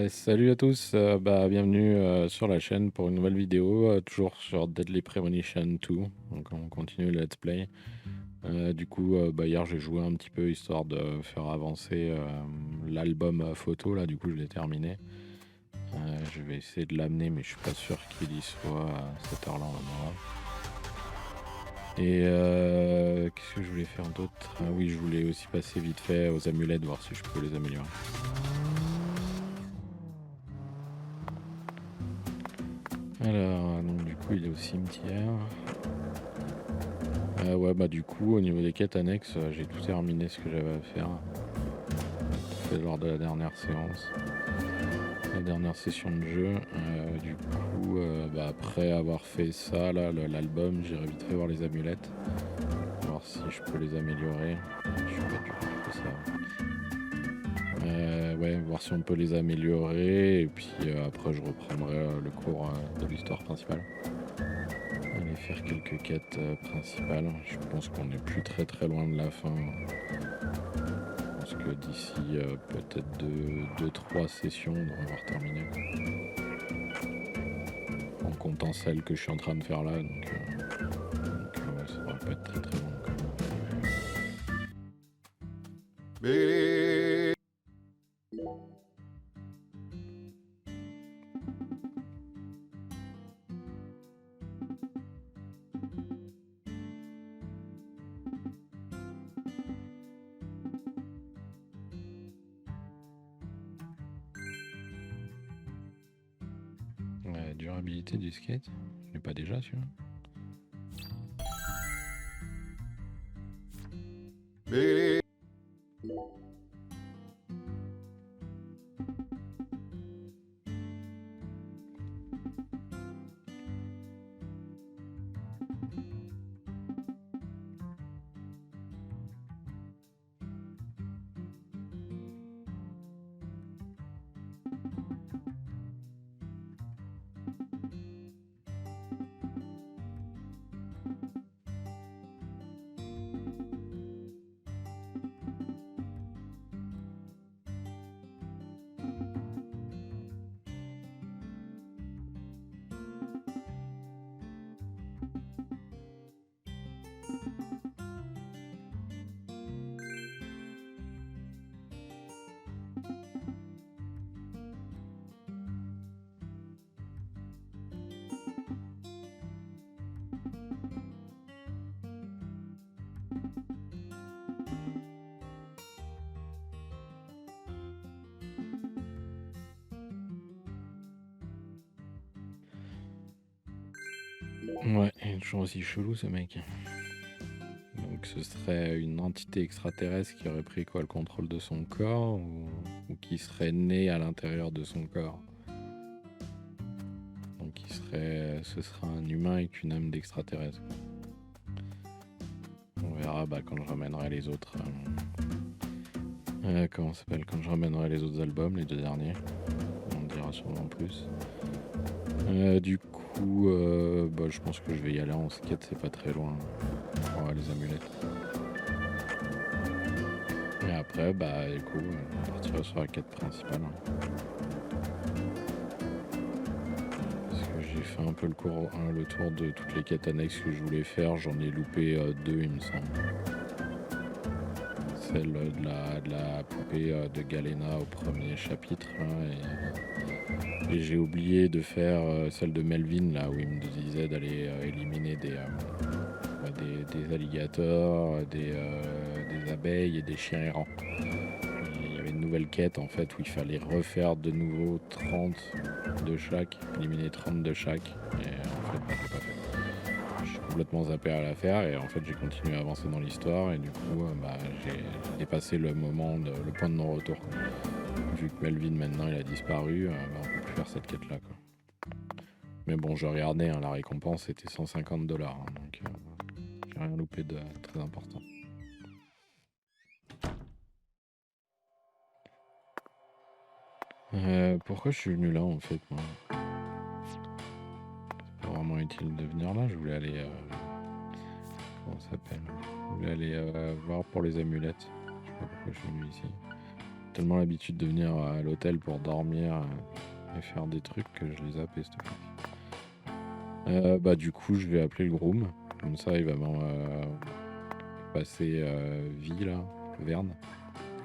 Salut à tous, bienvenue sur la chaîne pour une nouvelle vidéo, toujours sur Deadly Premonition 2. Donc on continue le let's play. Hier j'ai joué un petit peu histoire de faire avancer l'album photo là, du coup je l'ai terminé. Je vais essayer de l'amener mais je suis pas sûr qu'il y soit à cette heure-là en endroit. Et qu'est-ce que je voulais faire d'autre? Ah oui, je voulais aussi passer vite fait aux amulettes, voir si je peux les améliorer. Alors, donc du coup il est au cimetière. Du coup au niveau des quêtes annexes, j'ai tout terminé ce que j'avais à faire. Fait lors de la dernière séance. La dernière session de jeu. Après avoir fait ça, là, l'album, j'irai vite fait voir les amulettes. Voir si je peux les améliorer. Je sais pas du coup je fais ça. Voir si on peut les améliorer. Et puis après je reprendrai le cours de l'histoire principale. Aller faire quelques quêtes principales. Je pense qu'on n'est plus très loin de la fin. Je pense que d'ici peut-être 2-3 sessions, on devrait avoir terminé. En comptant celle que je suis en train de faire là. Donc ça devrait pas être très long. Durabilité du skate, je l'ai pas déjà celui-là. Ouais, il est toujours aussi chelou ce mec. Donc ce serait une entité extraterrestre qui aurait pris le contrôle de son corps ou qui serait né à l'intérieur de son corps. Donc ce serait un humain avec une âme d'extraterrestre. On verra quand je ramènerai les autres. Comment ça s'appelle? Quand je ramènerai les autres albums, les 2 derniers. On en dira sûrement plus. Je pense que je vais y aller en skate, c'est pas très loin. On va les amulettes. Et après, on partira sur la quête principale. Parce que j'ai fait un peu le tour de toutes les quêtes annexes que je voulais faire. J'en ai loupé 2, il me semble. Celle de la poupée de Galena au premier chapitre. Et j'ai oublié de faire celle de Melvin, là, où il me disait d'aller éliminer des alligators, des abeilles et des chiens errants. Et il y avait une nouvelle quête en fait où il fallait refaire de nouveau 30 de chaque, éliminer 30 de chaque. Et en fait, je l'ai pas fait. Je suis complètement zappé à la faire et en fait j'ai continué à avancer dans l'histoire et du coup j'ai dépassé le point de non-retour. Vu que Melvin maintenant il a disparu, on peut plus faire cette quête là. Mais bon, je regardais, la récompense c'était $150, donc j'ai rien loupé de très important. Pourquoi je suis venu là en fait moi? C'est pas vraiment utile de venir là, je voulais aller... comment ça s'appelle? Je voulais aller voir pour les amulettes. Je sais pas pourquoi je suis venu ici. tellement l'habitude de venir à l'hôtel pour dormir et faire des trucs que je les zappe s'il te plaît. Bah du coup je vais appeler le groom, comme ça il va m'en passer vie là, Verne.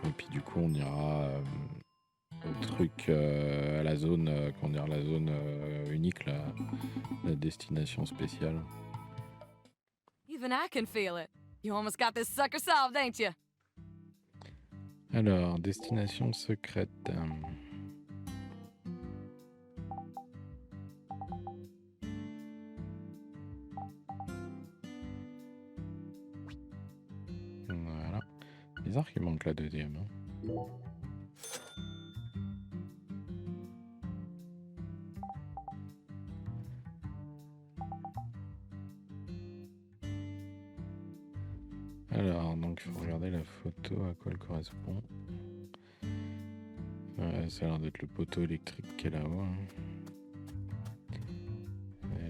Et puis du coup on ira au truc à la zone, comment dire, la zone unique là, la destination spéciale. Even I can feel it. You almost got this sucker solved, ain't you? Alors, destination secrète. Voilà. Bizarre qu'il manque la deuxième. Hein. Alors, donc il faut regarder la photo, à quoi elle correspond. Ça a l'air d'être le poteau électrique qui est là-haut. Hein.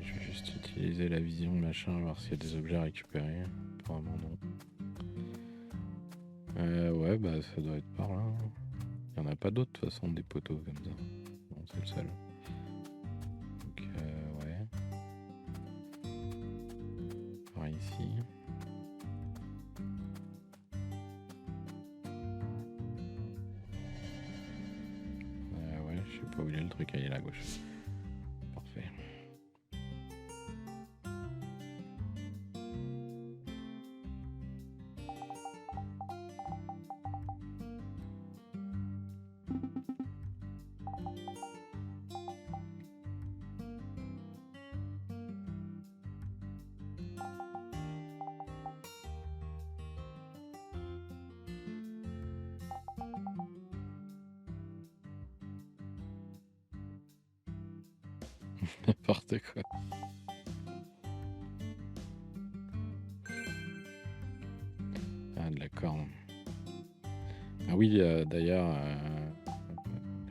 Je vais juste utiliser la vision, machin, voir s'il y a des objets à récupérer. Pour un moment. Ouais, bah ça doit être par là. Il n'y en a pas d'autres de toute façon, des poteaux comme ça. Bon, c'est le seul. Donc, ouais. Par ici. Ouais, je sais pas où il est le truc, il est là à gauche. Parfait. N'importe quoi. Ah, d'accord. Ah oui, d'ailleurs,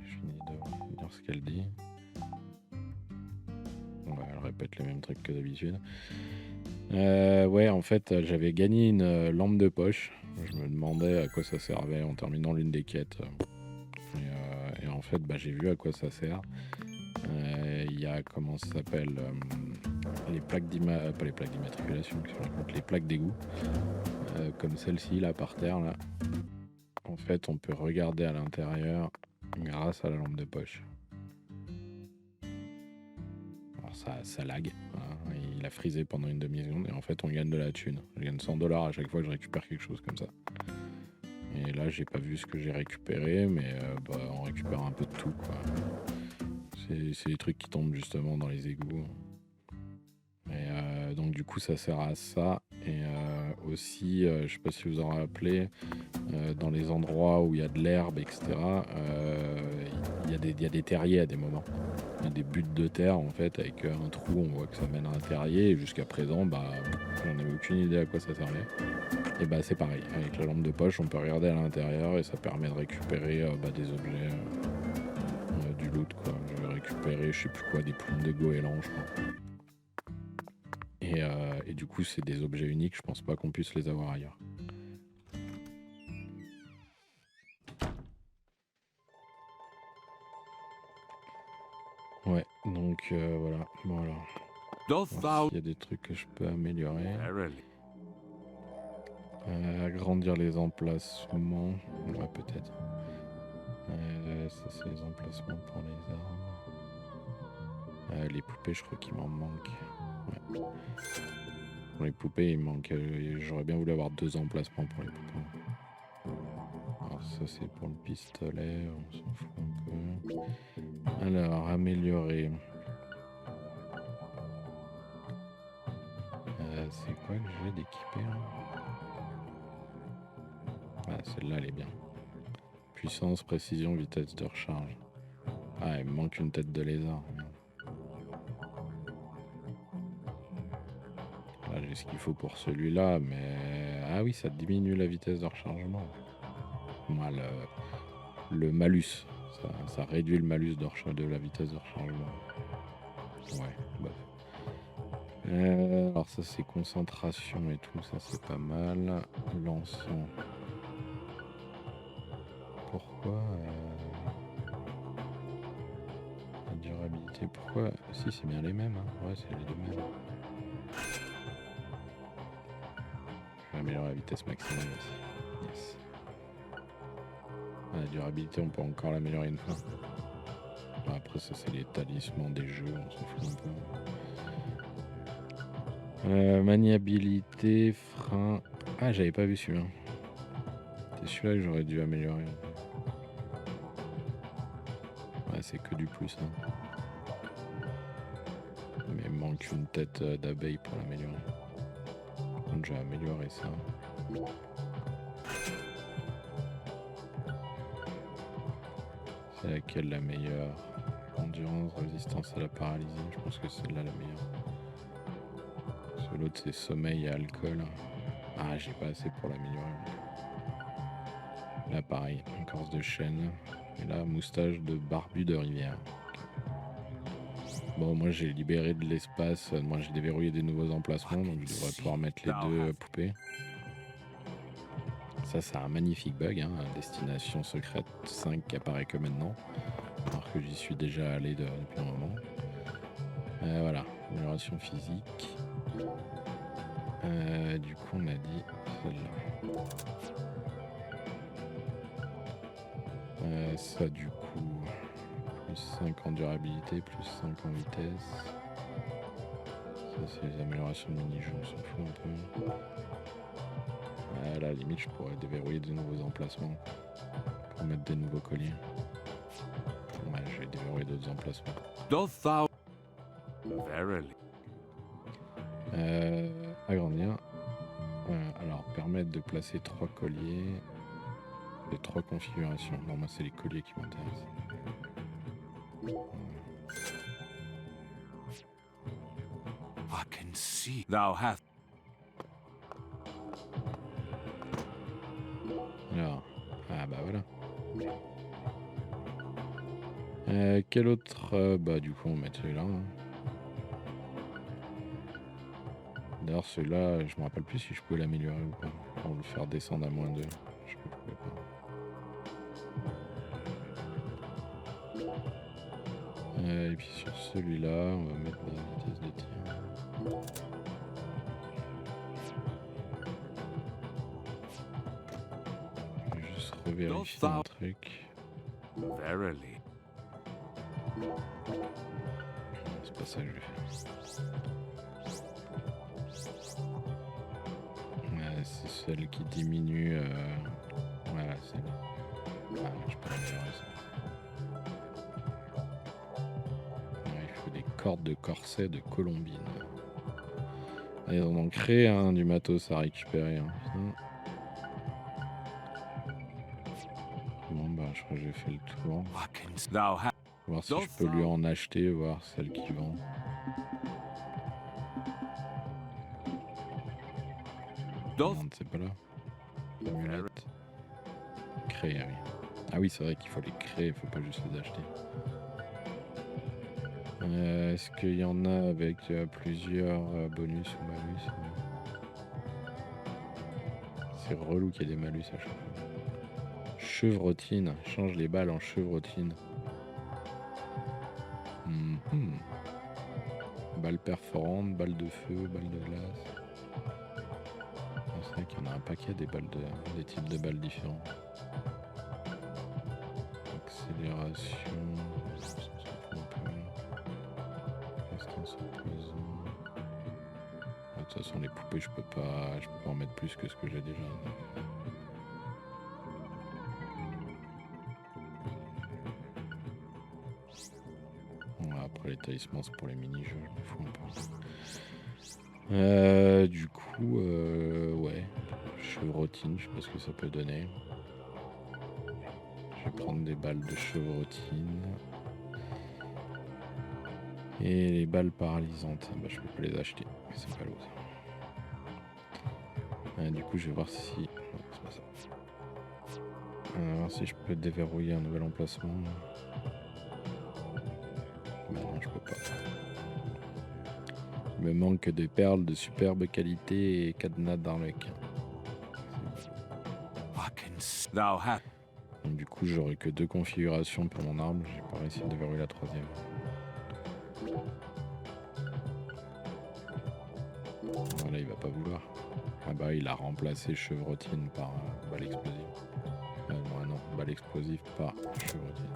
je finis de dire ce qu'elle dit. Bon, bah, elle répète les mêmes trucs que d'habitude. Ouais, en fait, j'avais gagné une lampe de poche. Je me demandais à quoi ça servait en terminant l'une des quêtes. Et en fait, bah, j'ai vu à quoi ça sert. Il y a, comment ça s'appelle, les plaques pas les plaques d'immatriculation, les plaques d'égout, comme celle-ci là par terre là. En fait, on peut regarder à l'intérieur grâce à la lampe de poche. Alors ça lag, hein, il a frisé pendant une demi-seconde et en fait on gagne de la thune. Je gagne 100$ à chaque fois que je récupère quelque chose comme ça. Et là j'ai pas vu ce que j'ai récupéré, mais bah, on récupère un peu de tout quoi. C'est des trucs qui tombent justement dans les égouts. Et donc du coup ça sert à ça. Et aussi, je sais pas si vous en rappelez, dans les endroits où il y a de l'herbe, etc., il y a des terriers à des moments. Il y a des buttes de terre en fait avec un trou, on voit que ça mène à un terrier. Et jusqu'à présent, bah, j'en avais aucune idée à quoi ça servait. Et bah c'est pareil, avec la lampe de poche, on peut regarder à l'intérieur et ça permet de récupérer des objets, du loot quoi. Je vais récupérer, je sais plus quoi, des plumes de goéland, je crois. Et du coup, c'est des objets uniques, je pense pas qu'on puisse les avoir ailleurs. Ouais, donc voilà. Bon alors, il y a des trucs que je peux améliorer. Agrandir les emplacements. Ouais, peut-être. Ça, c'est les emplacements pour les armes. Les poupées, je crois qu'il m'en manque. Ouais. Pour les poupées, il manque. J'aurais bien voulu avoir 2 emplacements pour les poupées. Alors, ça, c'est pour le pistolet. On s'en fout un peu. Alors, améliorer. C'est quoi que je vais d'équiper là? Ah, celle-là, elle est bien. Puissance, précision, vitesse de recharge. Ah, il me manque une tête de lézard. Là, j'ai ce qu'il faut pour celui-là, mais... Ah oui, ça diminue la vitesse de rechargement. Moi, le malus. Ça réduit le malus de la vitesse de rechargement. Ouais, bof. Alors ça, c'est concentration et tout, ça c'est pas mal. L'encens. pourquoi la durabilité, pourquoi? Si, c'est bien les mêmes, hein. Ouais, c'est les deux mêmes. Je vais améliorer la vitesse maximale aussi. Yes. La durabilité, on peut encore l'améliorer une fois. Bon, après, ça, c'est les talismans des jeux, on s'en fout un peu. Maniabilité, frein. Ah, j'avais pas vu celui-là. C'est celui-là que j'aurais dû améliorer. Ouais, c'est que du plus. Hein. Mais il manque une tête d'abeille pour l'améliorer. Donc, j'ai amélioré ça. C'est laquelle la meilleure? Endurance, résistance à la paralysie. Je pense que c'est celle-là la meilleure. Parce que l'autre, c'est sommeil et alcool. Ah, j'ai pas assez pour l'améliorer. Là, pareil, écorce de chêne. Et là, moustache de barbu de rivière. Bon, moi, j'ai libéré de l'espace. Moi, j'ai déverrouillé des nouveaux emplacements. Donc, je devrais pouvoir mettre les deux poupées. Ça, c'est un magnifique bug. Hein, Destination secrète 5 qui apparaît que maintenant. Alors que j'y suis déjà allé depuis un moment. Voilà, amélioration physique. Du coup, on a dit celle-là. Ça, du coup, plus 5 en durabilité, plus 5 en vitesse. Ça, c'est les améliorations de mini-jeux, on s'en fout un peu. À la limite, je pourrais déverrouiller de nouveaux emplacements pour mettre des nouveaux colliers. Ouais, je vais déverrouiller d'autres emplacements. Agrandir. Alors, permettre de placer 3 colliers de 3 configurations. Non, moi, c'est les colliers qui m'intéressent. I can see thou hast. Alors, ah bah voilà. Quel autre bah du coup on va mettre celui-là. Hein. D'ailleurs celui-là, je me rappelle plus si je peux l'améliorer ou pas. Pour le faire descendre à moins 2. Je ne pouvais pas. Et puis sur celui-là, on va mettre la vitesse de tir. Je vais juste revérifier un truc. Verily. C'est pas ça que je vais faire. C'est celle qui diminue. Voilà, c'est bon. Je peux améliorer ça. Il faut des cordes de corset de colombine. Ils en ont créé du matos à récupérer. Hein. Bon, bah, je crois que j'ai fait le tour. Voir si je peux lui en acheter, voir celle qui vend. Non, c'est pas là. Amulette. Créer, ah oui. Ah oui, c'est vrai qu'il faut les créer, il faut pas juste les acheter. Est-ce qu'il y en a avec plusieurs bonus ou malus? C'est relou qu'il y ait des malus à chaque fois. Chevrotine, change les balles en chevrotine. Balle perforante, balle de feu, balle de glace. C'est vrai qu'il y en a un paquet des types de balles différents. Accélération. Résistance au poison. De toute façon, les poupées, je peux pas en mettre plus que ce que j'ai déjà. Après les talismans, c'est pour les mini-jeux, je m'en fous un peu. Du coup, ouais. Chevrotine, je sais pas ce que ça peut donner. Je vais prendre des balles de chevrotine. Et les balles paralysantes, bah, je peux pas les acheter, c'est pas l'autre. Du coup, je vais voir si... Non, c'est pas ça. Voir si je peux déverrouiller un nouvel emplacement. Non, je peux pas. Il me manque des perles de superbe qualité et cadenas d'arlequin. Donc du coup, j'aurai que 2 configurations pour mon arme. J'ai pas réussi à déverrouiller la 3e. Voilà, il va pas vouloir. Ah bah, il a remplacé chevrotine par balle explosive. Non, balle explosive par chevrotine.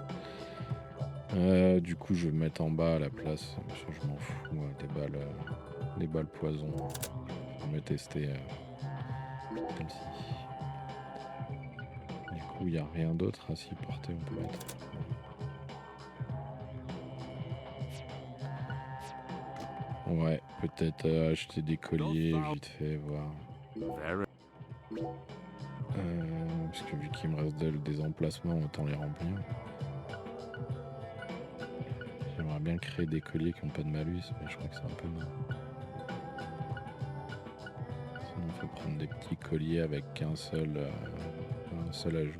Du coup, je vais mettre en bas à la place. Je m'en fous, des balles poison. Je vais me tester celle-ci. Du coup, il n'y a rien d'autre à s'y porter. On peut mettre. Ouais, peut-être acheter des colliers vite fait, voir. Parce que vu qu'il me reste des emplacements, autant les remplir. J'aimerais bien créer des colliers qui n'ont pas de malus, mais je crois que c'est un peu mal. Sinon, il faut prendre des petits colliers avec un seul ajout.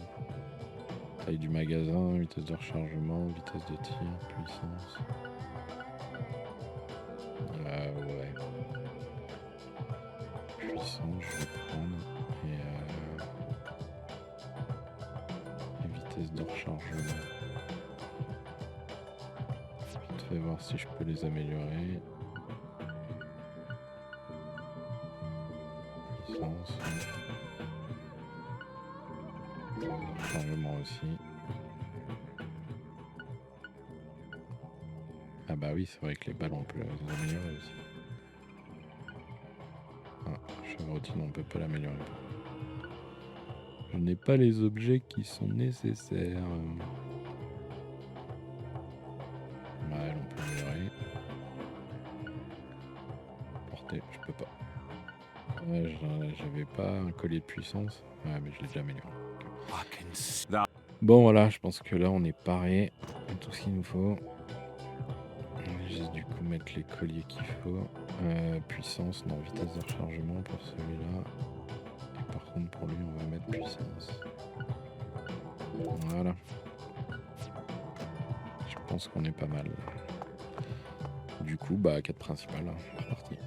Taille du magasin, vitesse de rechargement, vitesse de tir, puissance. Ouais. Puissance, je vais prendre. Et vitesse de rechargement. Je vais voir si je peux les améliorer. Puissance. Rechargement aussi. Ah bah oui, c'est vrai que les balles on peut les améliorer aussi. Chevrotine on peut pas l'améliorer. Je n'ai pas les objets qui sont nécessaires. Ouais, on peut améliorer. Porter, je peux pas. Ouais, j'avais pas un collier de puissance. Ouais, mais je l'ai déjà amélioré. Okay. Bon voilà, je pense que là on est paré. Tout ce qu'il nous faut. On va juste du coup mettre les colliers qu'il faut. Puissance, non, vitesse de rechargement pour celui-là. Et par contre pour lui on va mettre puissance. Voilà. Je pense qu'on est pas mal. Du coup, bah quête principale, c'est parti.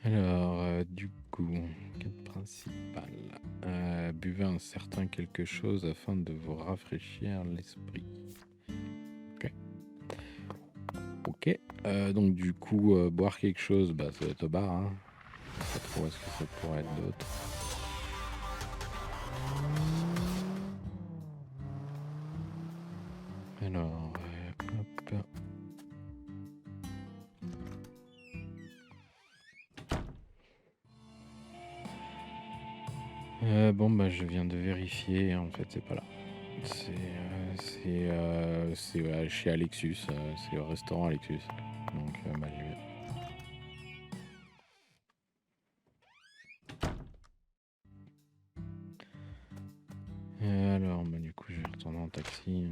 Alors, du coup, quête principale. Buvez un certain quelque chose afin de vous rafraîchir l'esprit. Ok. Donc du coup, boire quelque chose, bah ça va être au bar. Hein. Je sais pas trop est-ce que ça pourrait être d'autre. Alors, hop. Bon bah je viens de vérifier, en fait c'est pas là. C'est chez Alexus, c'est au restaurant Alexus. Donc bah j'y vais. Alors bah du coup je vais retourner en taxi.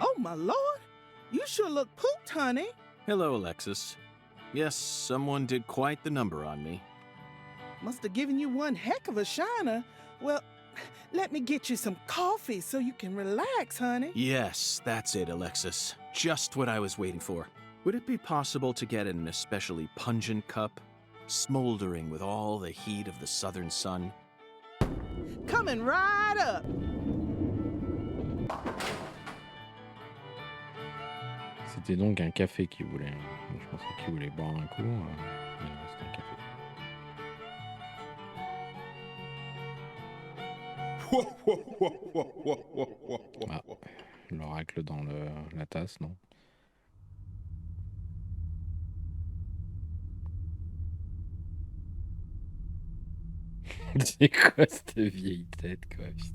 Oh, my lord. You sure look pooped, honey. Hello, Alexis. Yes, someone did quite the number on me. Must have given you one heck of a shiner. Well, let me get you some coffee so you can relax, honey. Yes, that's it, Alexis. Just what I was waiting for. Would it be possible to get an especially pungent cup, smoldering with all the heat of the southern sun? Coming right up. C'était donc un café qu'il voulait. Je pensais qu'il voulait boire un coup. Mais non, c'était un café. Ah, l'oracle dans la tasse, non? C'est quoi cette vieille tête, quoi, putain.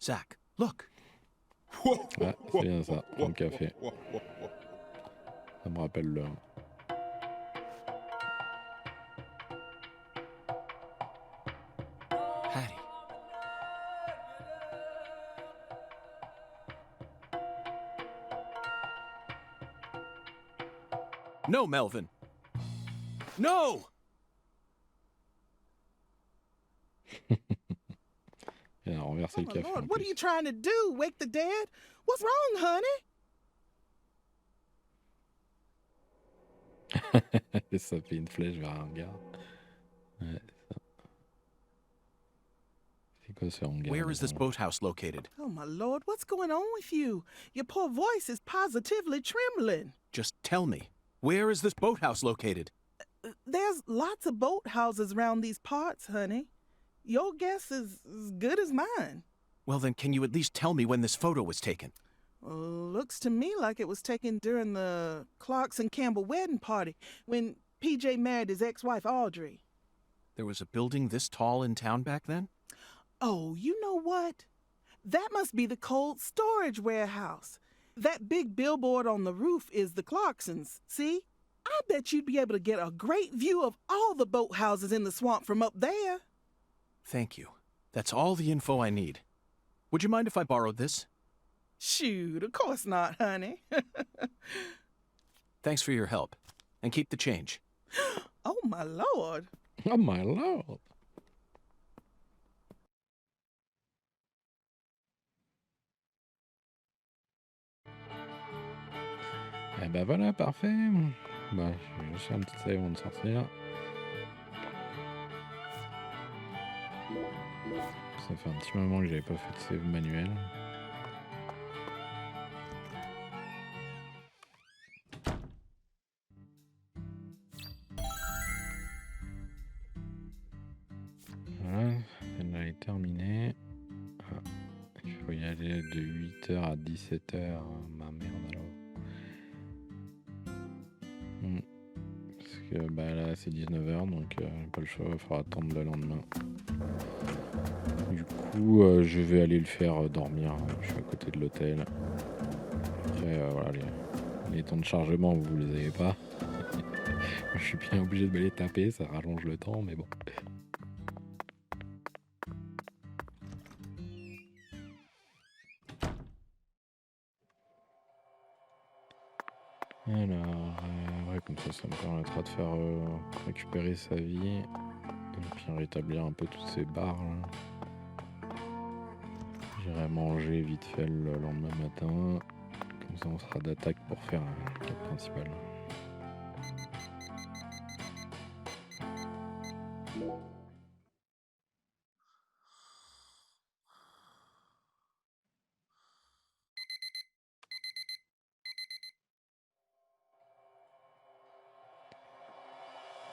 Zach, look. Ah, c'est bien ça, ton café. Ça me rappelle l'heure. No, Melvin. No! Il a renversé Oh, le my café en Lord, what are you plus. trying to do? Wake the dead? What's wrong, honey? Et ça fait une flèche vers un gars. Ouais, ça. C'est quoi ce hangar? Where is this devant? boathouse located? Oh, my Lord, what's going on with you? Your poor voice is positively trembling. Just tell me. Where is this boathouse located? There's lots of boathouses around these parts, honey. Your guess is as good as mine. Well, then, can you at least tell me when this photo was taken? Looks to me like it was taken during the Clarkson Campbell wedding party when PJ married his ex-wife Audrey. There was a building this tall in town back then? Oh, you know what? That must be the cold storage warehouse. That big billboard on the roof is the Clarksons, see? I bet you'd be able to get a great view of all the boathouses in the swamp from up there. Thank you. That's all the info I need. Would you mind if I borrowed this? Shoot, of course not, honey. Thanks for your help. And keep the change. Oh, my Lord. Oh my lord! Eh ben voilà, parfait. Bah, je vais juste un petit save avant de sortir. Ça fait un petit moment que j'avais pas fait de save manuel. Voilà, celle-là est terminée. Ah, il faut y aller de 8h à 17h. Ma merde alors. Parce que bah là c'est 19h donc pas le choix, il faudra attendre le lendemain. Du coup je vais aller le faire dormir, je suis à côté de l'hôtel. Après voilà, les temps de chargement vous les avez pas. Je suis bien obligé de me les taper, ça rallonge le temps mais bon. Alors, ouais, comme ça me permettra de faire récupérer sa vie et puis rétablir un peu toutes ces barres là. J'irai manger vite fait le lendemain matin, comme ça on sera d'attaque pour faire la quête principale.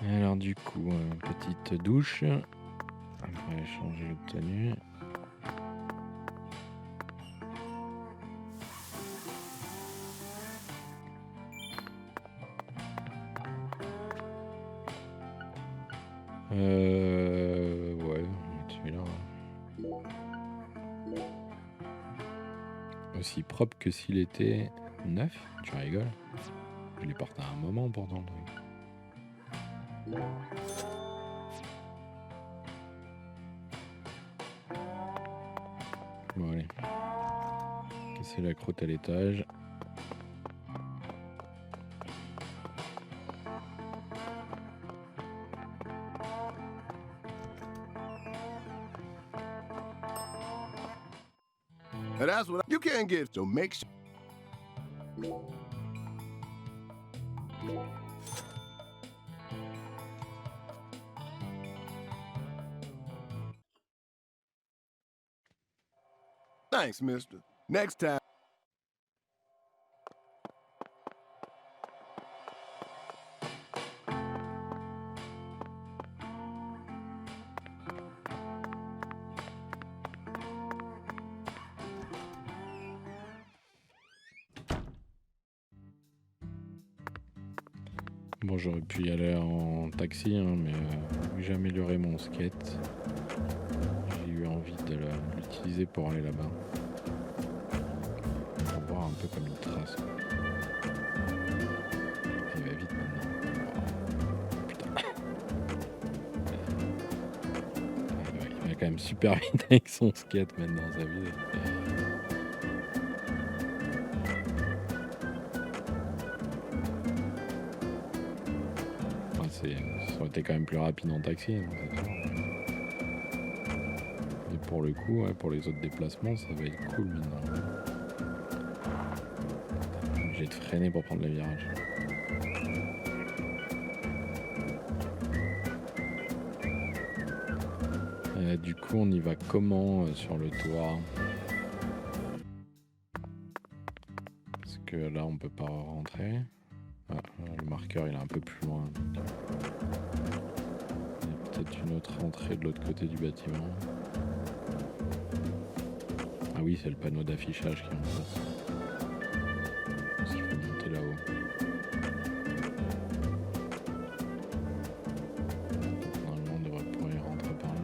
Et alors du coup, petite douche, après changer de tenue. Ouais, celui-là. Aussi propre que s'il était neuf, tu rigoles. Je l'ai porté à un moment pourtant le truc. Bon allez, casser la croûte à l'étage. And that's what you can't get, so make sure. Thanks, mister. Next time. Bon, j'aurais pu y aller en taxi, hein, mais vu que j'ai amélioré mon skate, j'ai eu envie de l'utiliser pour aller là-bas. Pour voir un peu comme il trace. Il va vite maintenant. Oh, putain. Il va quand même super vite avec son skate maintenant, ça vide. ça aurait été quand même plus rapide en taxi, hein, c'est sûr. Et pour le coup, ouais, pour les autres déplacements, ça va être cool maintenant. J'ai de freiner pour prendre le virage. Du coup, on y va comment sur le toit? Parce que là, on peut pas rentrer. Ah, le marqueur, il est un peu plus loin. Il y a peut-être une autre entrée de l'autre côté du bâtiment. Ah oui, c'est le panneau d'affichage qui est en face. Parce qu'il faut monter là-haut. Normalement, on devrait pouvoir y rentrer par là.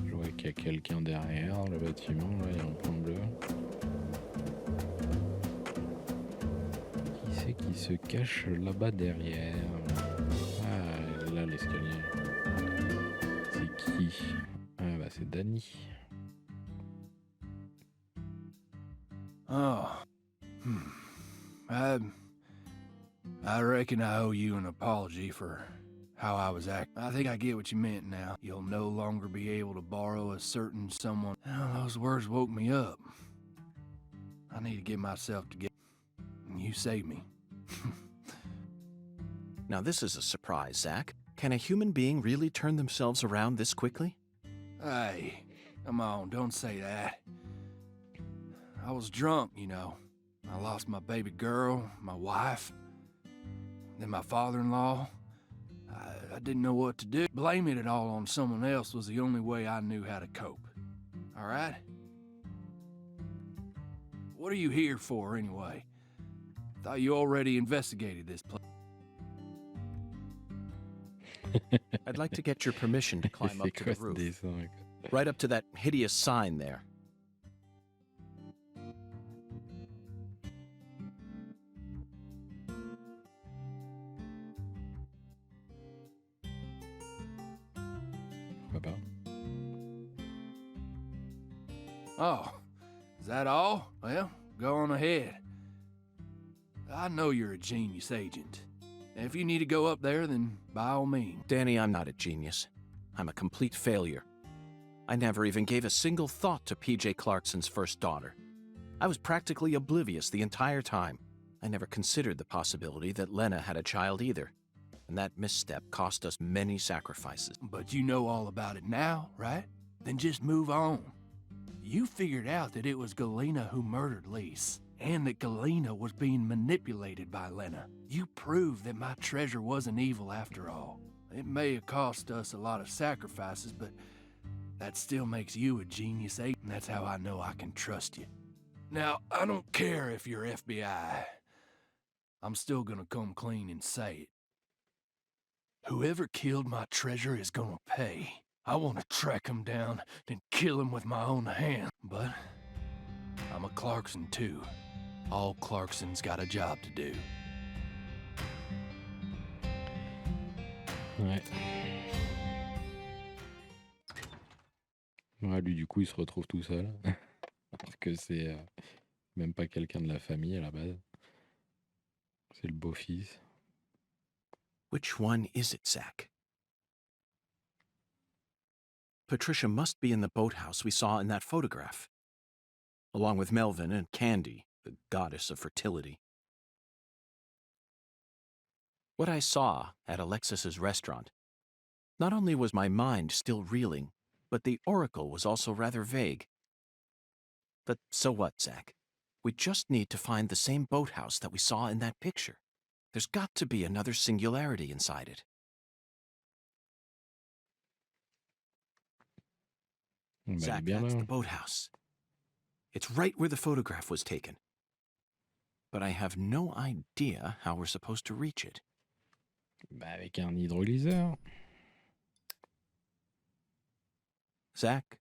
Je vois qu'il y a quelqu'un derrière le bâtiment, là, il y a un point bleu. Qui c'est qui se cache là-bas derrière? Ah, là l'escalier. C'est qui? Ah bah c'est Danny. Oh. I reckon I owe you an apology for how I was acting. I think I get what you meant now. You'll no longer be able to borrow a certain someone. Oh, those words woke me up. I need to get myself together. And you saved me. Now this is a surprise, Zach. Can a human being really turn themselves around this quickly? Hey, come on, don't say that. I was drunk, you know. I lost my baby girl, my wife, then my father-in-law. I didn't know what to do. Blaming it all on someone else was the only way I knew how to cope. All right? What are you here for, anyway? Thought you already investigated this place. I'd like to get your permission to climb up C'est to quoi the ce roof. dessin? Right up to that hideous sign there. Pourquoi pas? Oh, is that all? Well, go on ahead. I know you're a genius agent. If you need to go up there, then by all means. Danny, I'm not a genius. I'm a complete failure. I never even gave a single thought to P.J. Clarkson's first daughter. I was practically oblivious the entire time. I never considered the possibility that Lena had a child either. And that misstep cost us many sacrifices. But you know all about it now, right? Then just move on. You figured out that it was Galena who murdered Lise, and that Galena was being manipulated by Lena. You proved that my treasure wasn't evil after all. It may have cost us a lot of sacrifices, but that still makes you a genius agent, and that's how I know I can trust you. Now, I don't care if you're FBI. I'm still gonna come clean and say it. Whoever killed my treasure is gonna pay. I want to track him down and kill him with my own hand. But I'm a Clarkson too. All Clarksons got a job to do. Ouais. Ouais, lui, du coup, il se retrouve tout seul. Alors que c'est même pas quelqu'un de la famille à la base. C'est le beau-fils. Which one is it, Zach? Patricia must be in the boathouse we saw in that photograph, along with Melvin and Candy, the goddess of fertility. What I saw at Alexis's restaurant, not only was my mind still reeling, but the oracle was also rather vague. But so what, Zach? We just need to find the same boathouse that we saw in that picture. There's got to be another singularity inside it. Bah, il est Zach, bien that's là. the boathouse. It's right where the photograph was taken. But I have no idea how we're supposed to reach it. Bah, avec un hydrolyseur. Zach,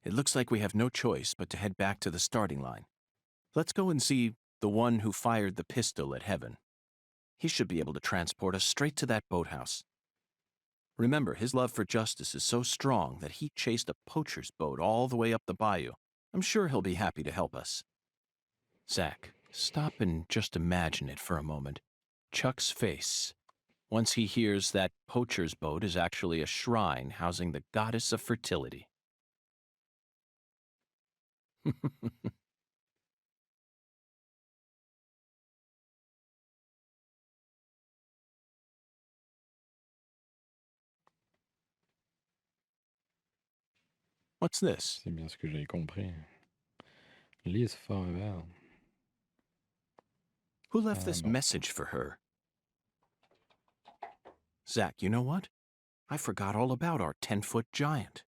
it looks like we have no choice but to head back to the starting line. Let's go and see the one who fired the pistol at Heaven. He should be able to transport us straight to that boathouse. Remember, his love for justice is so strong that he chased a poacher's boat all the way up the bayou I'm sure he'll be happy to help us. Zach, stop and just imagine it for a moment. Chuck's face, once he hears that poacher's boat is actually a shrine housing the goddess of fertility. What's this? C'est bien ce que j'ai compris. Liz forever. Who left this bon. message for her? Zach, you know what? I forgot all about our 10-foot giant.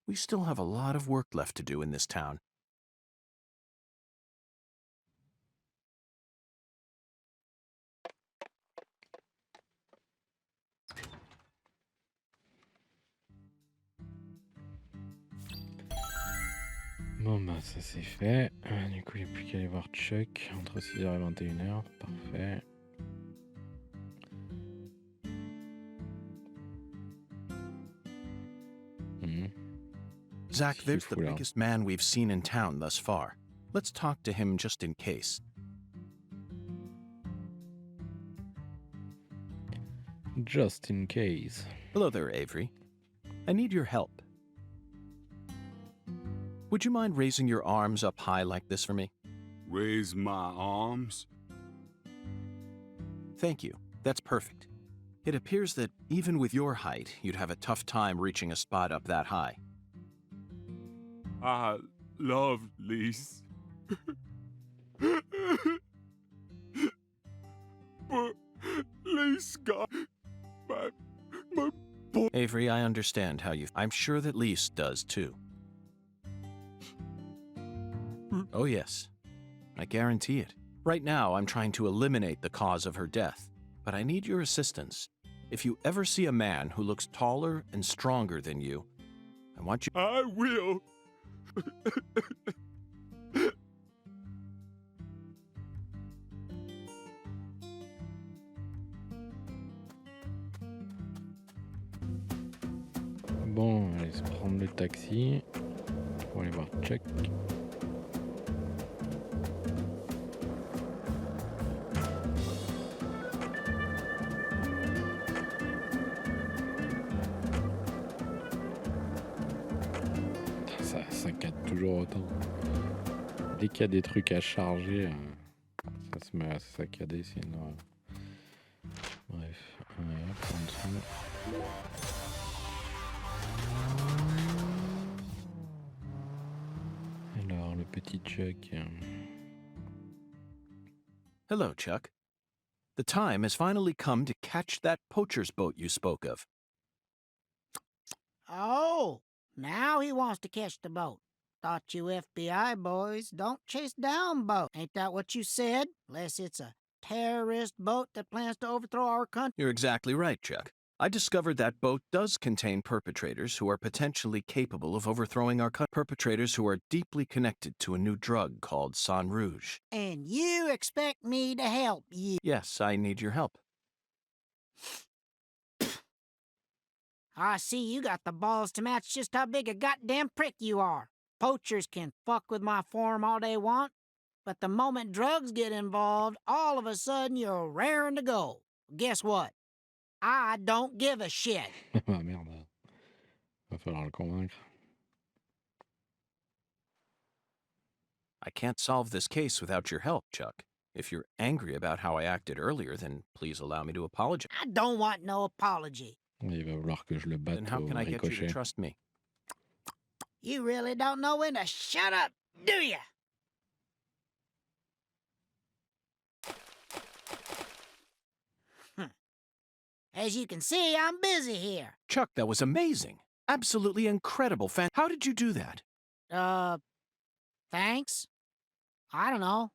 We still have a lot of work left to do in this town. Bon bah ça c'est fait. Du coup il n'y a plus qu'à aller voir Chuck entre 6h et 21h. Parfait. Zach, Qu'est-ce qu'il there's the fout là? biggest man we've seen in town thus far. Let's talk to him just in case. Just in case. Hello there, Avery. I need your help. Would you mind raising your arms up high like this for me? Raise my arms? Thank you. That's perfect. It appears that even with your height, you'd have a tough time reaching a spot up that high. I love Lise. But Lise got my boy. Avery, I understand how you... I'm sure that Lise does, too. Oh, yes. I guarantee it. Right now, I'm trying to eliminate the cause of her death, but I need your assistance. If you ever see a man who looks taller and stronger than you, I want you... I will. Bon, allez se prendre le taxi pour aller voir Chuck. Ça saccade toujours autant. Dès qu'il y a des trucs à charger, ça se met à saccader, c'est une horreur. Bref, hop, en dessous. Alors, le petit Chuck. Hello, Chuck. The time has finally come to catch that poacher's boat you spoke of. Oh, now he wants to catch the boat. Thought you FBI boys don't chase down boats. Ain't that what you said? Unless it's a terrorist boat that plans to overthrow our country. You're exactly right, Chuck. I discovered that boat does contain perpetrators who are potentially capable of overthrowing our country. Perpetrators who are deeply connected to a new drug called Sang Rouge. And you expect me to help you. Yes, I need your help. I see you got the balls to match just how big a goddamn prick you are. Poachers can fuck with my farm all they want, but the moment drugs get involved, all of a sudden you're raring to go. Guess what? I don't give a shit. Ah merde. Va falloir le convaincre. I can't solve this case without your help, Chuck. If you're angry about how I acted earlier, then please allow me to apologize. I don't want no apology. Il va vouloir que je le batte Then how au can I get you to ricochet. trust me? You really don't know when to shut up, do ya? As you can see, I'm busy here. Chuck, that was amazing. Absolutely incredible. How did you do that? Thanks? I don't know.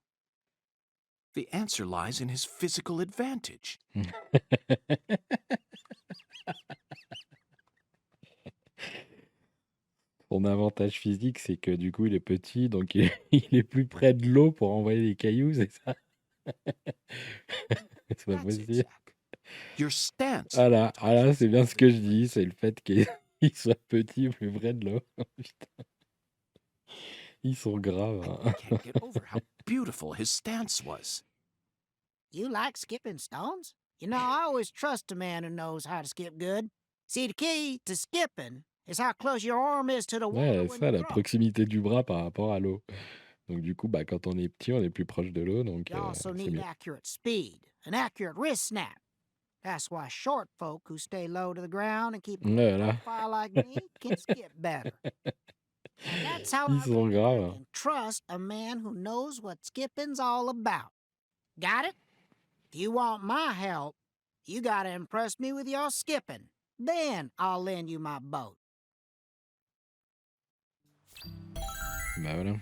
The answer lies in his physical advantage. Son avantage physique, c'est que du coup, il est petit, donc il est plus près de l'eau pour envoyer les cailloux, c'est ça? C'est pas That's it, possible. Zach. Your stance. Voilà, voilà, c'est bien ce que je dis, c'est le fait qu'il soit petit, plus près de l'eau. Putain. Ils sont graves. I Hein. can't get over how beautiful his stance was. You like skipping stones? You know, I always trust a man who knows how to skip good. See, the key to skipping is how close your arm is to the water Ouais, when ça, you la throw. proximité du bras par rapport à l'eau. Donc du coup, bah, quand on est petit, on est plus proche de l'eau, donc You also c'est need mieux. accurate speed, an accurate wrist snap. That's why short folk who stay low to the ground and keep a low Voilà. profile like me can skip better. And that's how Ils I sont really graves. can trust a man who knows what skipping's all about. Got it? If you want my help, you gotta impress me with your skipping. Then I'll lend you my boat. Bah voilà.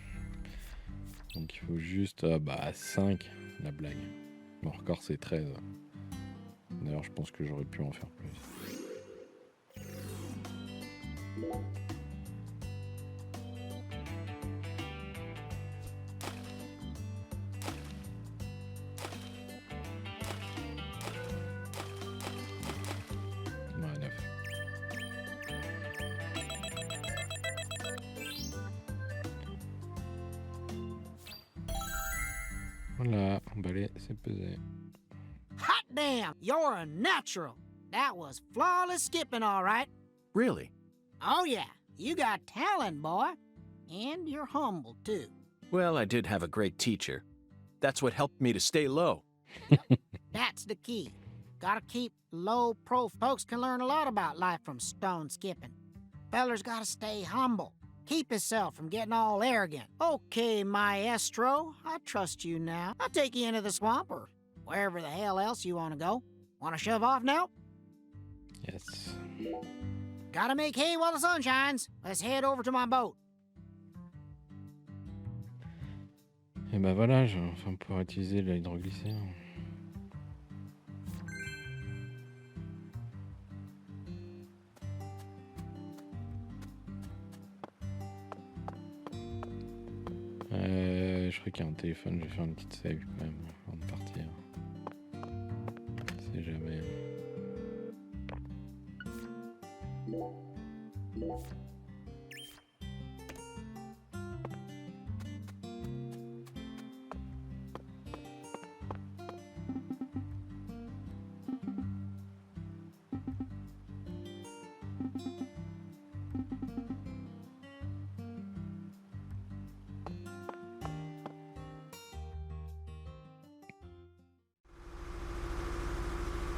Donc il faut juste 5, la blague. Mon record c'est 13. D'ailleurs, je pense que j'aurais pu en faire plus. Ouais, 9. Voilà, emballé, c'est pesé. Hot damn, you're a natural. That was flawless skipping, all right. Really? Oh, yeah, you got talent, boy. And you're humble, too. Well, I did have a great teacher. That's what helped me to stay low. That's the key. Gotta keep low pro. Folks can learn a lot about life from stone skipping. Feller's gotta stay humble. Keep himself from getting all arrogant. Okay, maestro, I trust you now. I'll take you into the swamp or wherever the hell else you want to go. Want to shove off now? Yes. Gotta make hay while the sun shines. Let's head over to my boat. Et bah voilà, je vais enfin pouvoir utiliser l'hydroglycère. Je crois qu'il y a un téléphone, je vais faire une petite save quand même avant de partir. On sait jamais.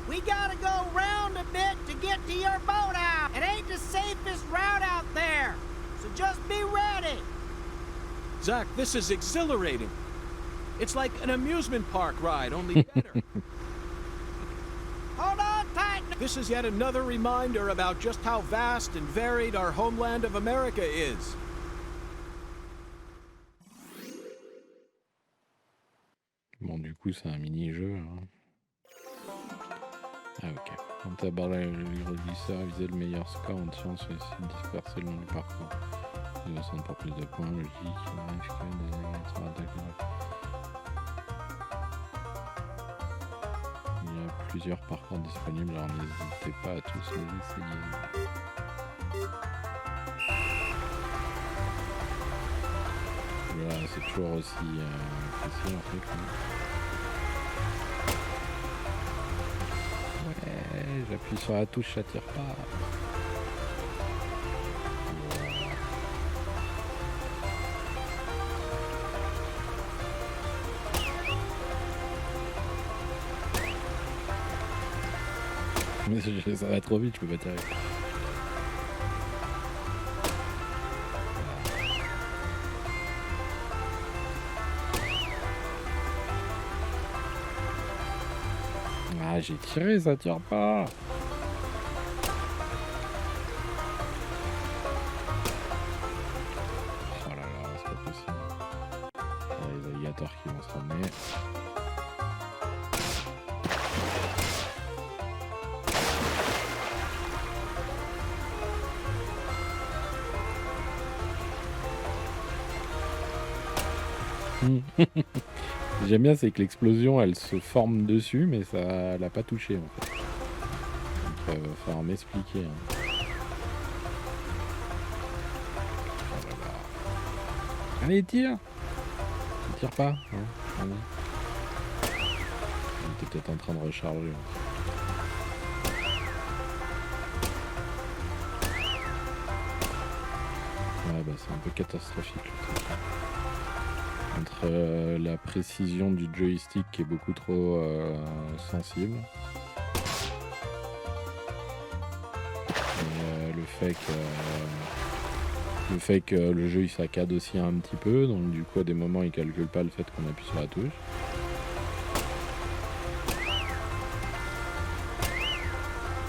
We gotta go round a bit to get to your boathouse. It ain't the safest route out there, so just be ready. Zach, this is exhilarating. It's like an amusement park ride, only better. Hold on tight. This is yet another reminder about just how vast and varied our homeland of America is. Bon, du coup, c'est un mini-jeu. Hein. Ah, ok. Quand tu abordes l'hydroglycère, viser le meilleur score en tirant sur les sites dispersés le long du parcours. Ils le sentent pour plus de points, logique, FK, des attaques. Il y a plusieurs parcours disponibles, alors n'hésitez pas à tous les essayer. Voilà, c'est toujours aussi facile en fait. Ouais, j'appuie sur la touche, ça tire pas. Mais ça va trop vite, je peux pas tirer. Ah, j'ai tiré, ça tire pas. Oh là là, c'est pas possible. Il y a les alligators qui vont se ramener. J'aime bien, c'est que l'explosion elle se forme dessus, mais ça l'a pas touché en fait. Donc va falloir m'expliquer. Hein. Oh là là. Allez, tire. Tu tires pas, hein? Allez. Il était peut-être en train de recharger. Ouais, bah c'est un peu catastrophique le truc. Entre la précision du joystick qui est beaucoup trop sensible et le fait que le jeu il saccade aussi un petit peu, donc du coup à des moments il calcule pas le fait qu'on appuie sur la touche.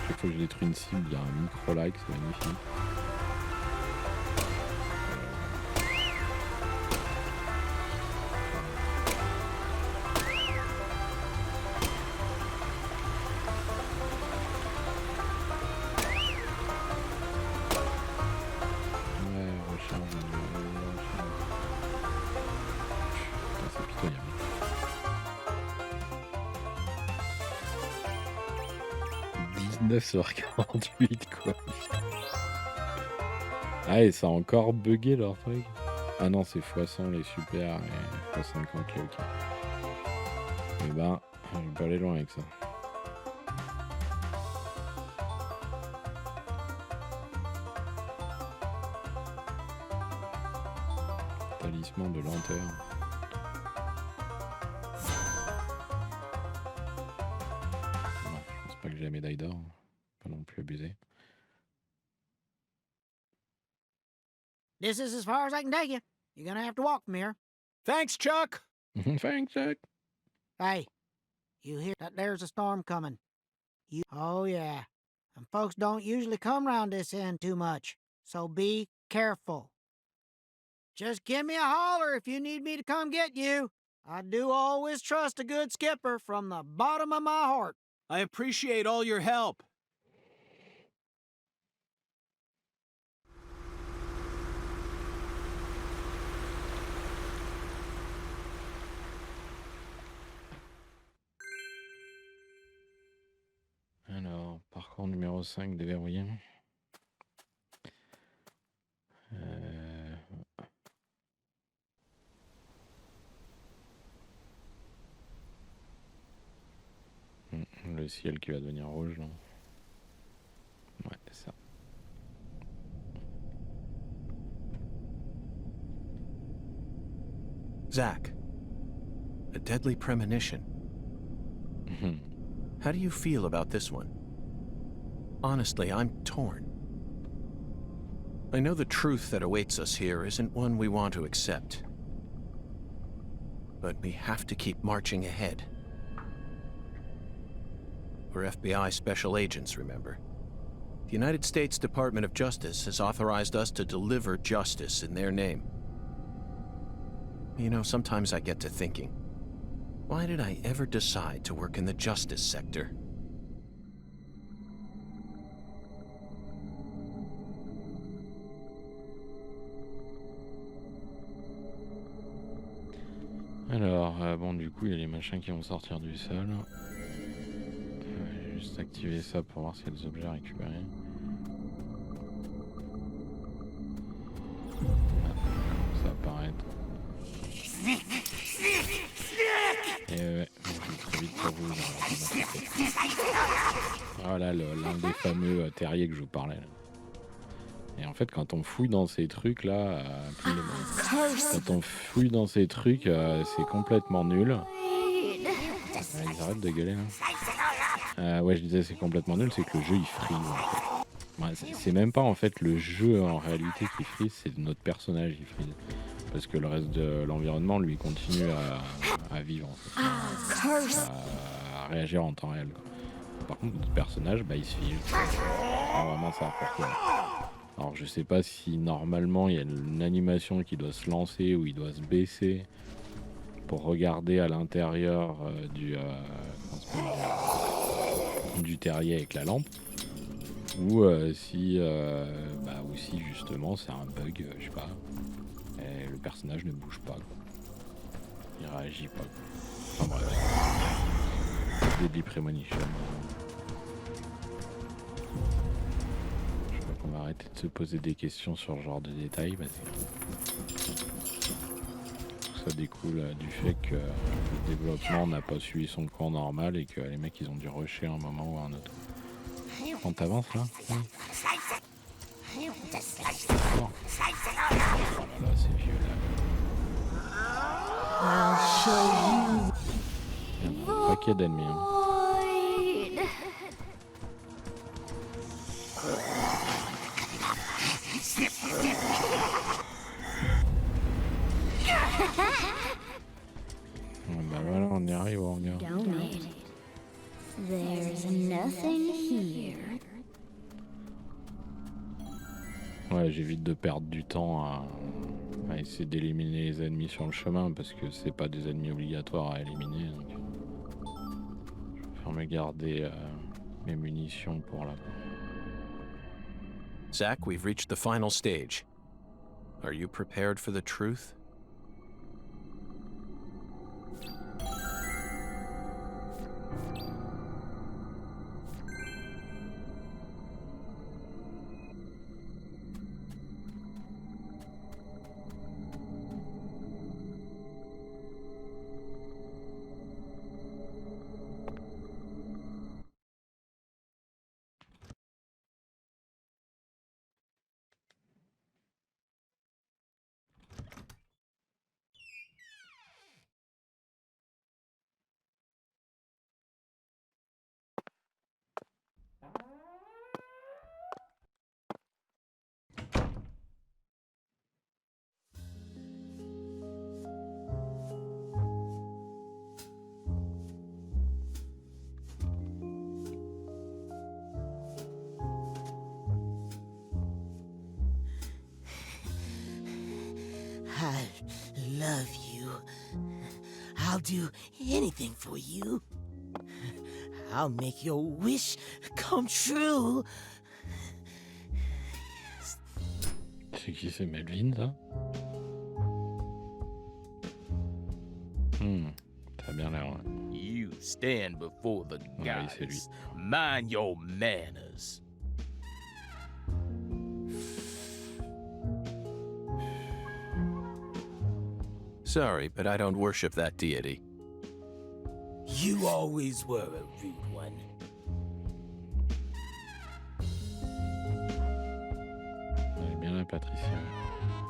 Chaque fois que je détruis une cible, il y a un micro-lag, c'est magnifique. C'est pitoyable. sur 48 quoi. Ah et ça a encore bugué leur truc. Ah non c'est x100 les super et x50 les ok. Et ben je vais pas aller loin avec ça. Talisman de lenteur. Non, je pense pas que j'ai la médaille d'or. Pas non plus abusé. This is as far as I can take you. You're gonna have to walk from here. Thanks, Chuck. Thanks, Chuck. Hey, you hear that there's a storm coming. Oh yeah. And folks don't usually come round this end too much. So be careful. Just give me a holler if you need me to come get you. I do always trust a good skipper from the bottom of my heart. I appreciate all your help. Alors, parcours numéro 5 déverrouillé. Le ciel qui va devenir rouge, non? Ouais, c'est ça. Zach, a deadly premonition. How do you feel about this one? Honestly, I'm torn. I know the truth that awaits us here isn't one we want to accept. But we have to keep marching ahead. We're FBI special agents, remember? The United States Department of Justice has authorized us to deliver justice in their name. You know, sometimes I get to thinking, why did I ever decide to work in the justice sector? Alors, bon, du coup, il y a les machins qui vont sortir du sol. Je vais juste activer ça pour voir s'il y a des objets à récupérer. Ça va apparaître. Et ouais, je vais très vite pour vous. Voilà l'un des fameux terriers que je vous parlais. Là. Et en fait, quand on fouille dans ces trucs là, c'est complètement nul. Ils arrêtent de gueuler là. Ouais, je disais c'est complètement nul, c'est que le jeu il freeze. En fait. Ouais, c'est même pas en fait le jeu en réalité qui freeze, c'est notre personnage qui freeze. Parce que le reste de l'environnement lui continue à vivre en fait, à réagir en temps réel. Quoi. Par contre, notre personnage, bah il se fige. Vraiment ça pourquoi. Alors je sais pas si normalement il y a une animation qui doit se lancer ou il doit se baisser pour regarder à l'intérieur du terrier avec la lampe ou si justement c'est un bug, je sais pas, et le personnage ne bouge pas, quoi. Il réagit pas, quoi. Enfin bref, Deadly Premonition. On va arrêter de se poser des questions sur ce genre de détails. ça découle du fait que le développement n'a pas suivi son cours normal et que les mecs ils ont dû rusher à un moment ou à un autre. On t'avance là? Oui. Bon. Là c'est vieux là. Il y a un paquet d'ennemis. Hein. Bah voilà, on y arrive, on y arrive. Don't it? There's nothing here. Ouais, j'évite de perdre du temps à essayer d'éliminer les ennemis sur le chemin parce que c'est pas des ennemis obligatoires à éliminer. Donc je préfère me garder mes munitions pour là. Zach, we've reached the final stage. Are you prepared for the truth? I love you. I'll do anything for you. I'll make your wish come true. C'est qui, c'est Melvin ça? Ça a bien l'air. Ouais. You stand before the Ouais, c'est lui. gods. Mind your manners. Sorry, but I don't worship that deity. You always were a rude one. Elle est bien là, Patricia.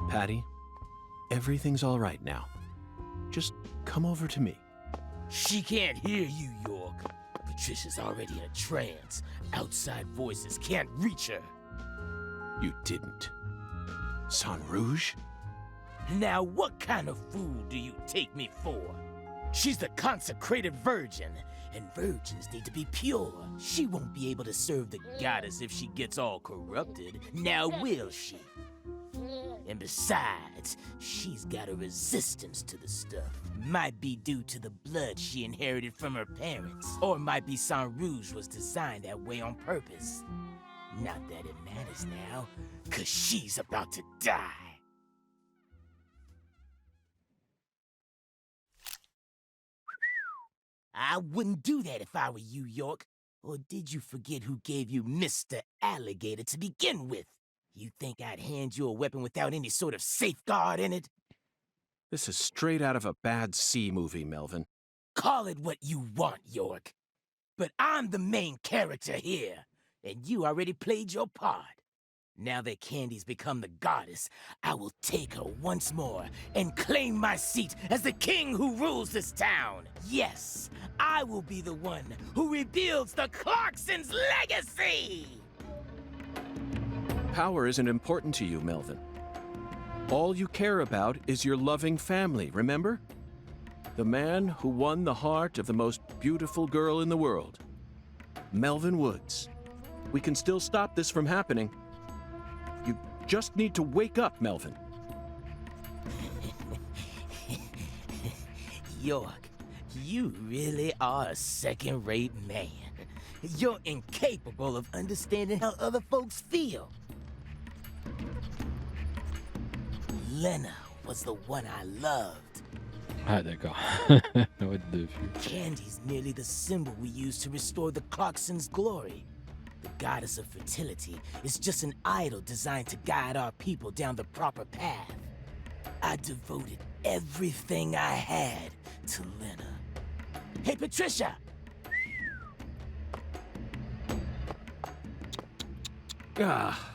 Patty, everything's all right now. Just come over to me. She can't hear you, York. Patricia's already in a trance. Outside voices can't reach her. You didn't. San Rouge? Now, what kind of fool do you take me for? She's the consecrated virgin, and virgins need to be pure. She won't be able to serve the goddess if she gets all corrupted. Now will she? And besides, she's got a resistance to the stuff. Might be due to the blood she inherited from her parents, or might be San Rouge was designed that way on purpose. Not that it matters now, 'cause she's about to die. I wouldn't do that if I were you, York. Or did you forget who gave you Mr. Alligator to begin with? You think I'd hand you a weapon without any sort of safeguard in it? This is straight out of a bad C movie, Melvin. Call it what you want, York. But I'm the main character here, and you already played your part. Now that Candy's become the goddess, I will take her once more and claim my seat as the king who rules this town. Yes, I will be the one who rebuilds the Clarksons' legacy! Power isn't important to you, Melvin. All you care about is your loving family, remember? The man who won the heart of the most beautiful girl in the world. Melvin Woods. We can still stop this from happening. You just need to wake up, Melvin. York, you really are a second-rate man. You're incapable of understanding how other folks feel. Lena was the one I loved. Ah d'accord. What the fuck. Candy's merely the symbol we use to restore the Clarksons' glory. The goddess of fertility is just an idol designed to guide our people down the proper path. I devoted everything I had to Lena. Hey, Patricia! Ah,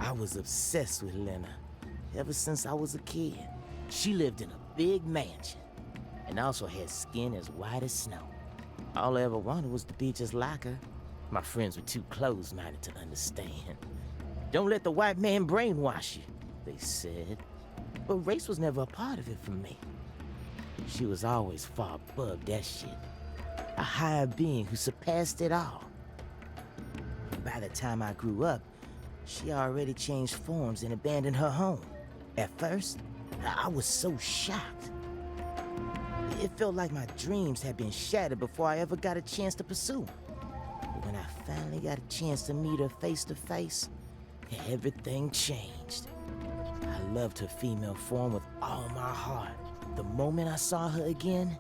I was obsessed with Lena ever since I was a kid. She lived in a big mansion and also had skin as white as snow. All I ever wanted was to be just like her. My friends were too close-minded to understand. Don't let the white man brainwash you, they said. But race was never a part of it for me. She was always far above that shit. A higher being who surpassed it all. By the time I grew up, she already changed forms and abandoned her home. At first, I was so shocked. It felt like my dreams had been shattered before I ever got a chance to pursue them. But when I finally got a chance to meet her face to face, everything changed. I loved her female form with all my heart. The moment I saw her again,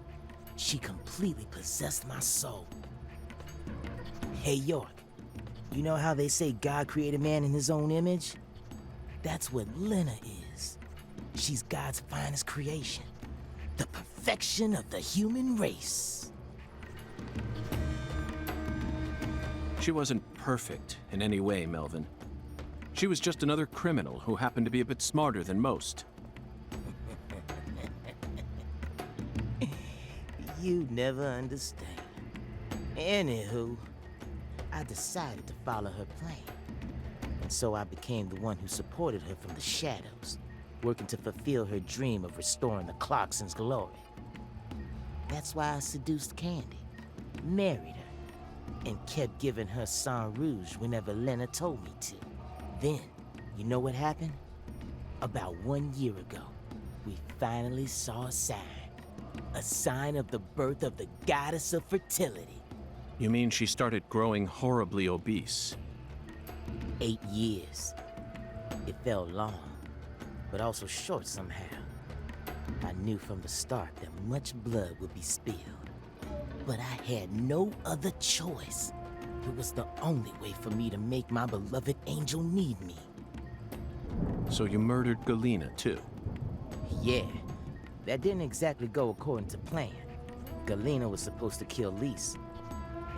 she completely possessed my soul. Hey, York. You know how they say God created man in his own image? That's what Lena is. She's God's finest creation. The perfection of the human race. she wasn't perfect in any way, Melvin. She was just another criminal who happened to be a bit smarter than most. You never understand. Anywho, I decided to follow her plan. And so I became the one who supported her from the shadows, working to fulfill her dream of restoring the Clarksons' glory. That's why I seduced Candy, married her, and kept giving her Sang Rouge whenever Lena told me to. Then, you know what happened? About 1 year ago, we finally saw a sign of the birth of the goddess of fertility. You mean she started growing horribly obese? 8 years. It felt long, but also short somehow. I knew from the start that much blood would be spilled. But I had no other choice. It was the only way for me to make my beloved angel need me. So you murdered Galena, too? Yeah, that didn't exactly go according to plan. Galena was supposed to kill Lise,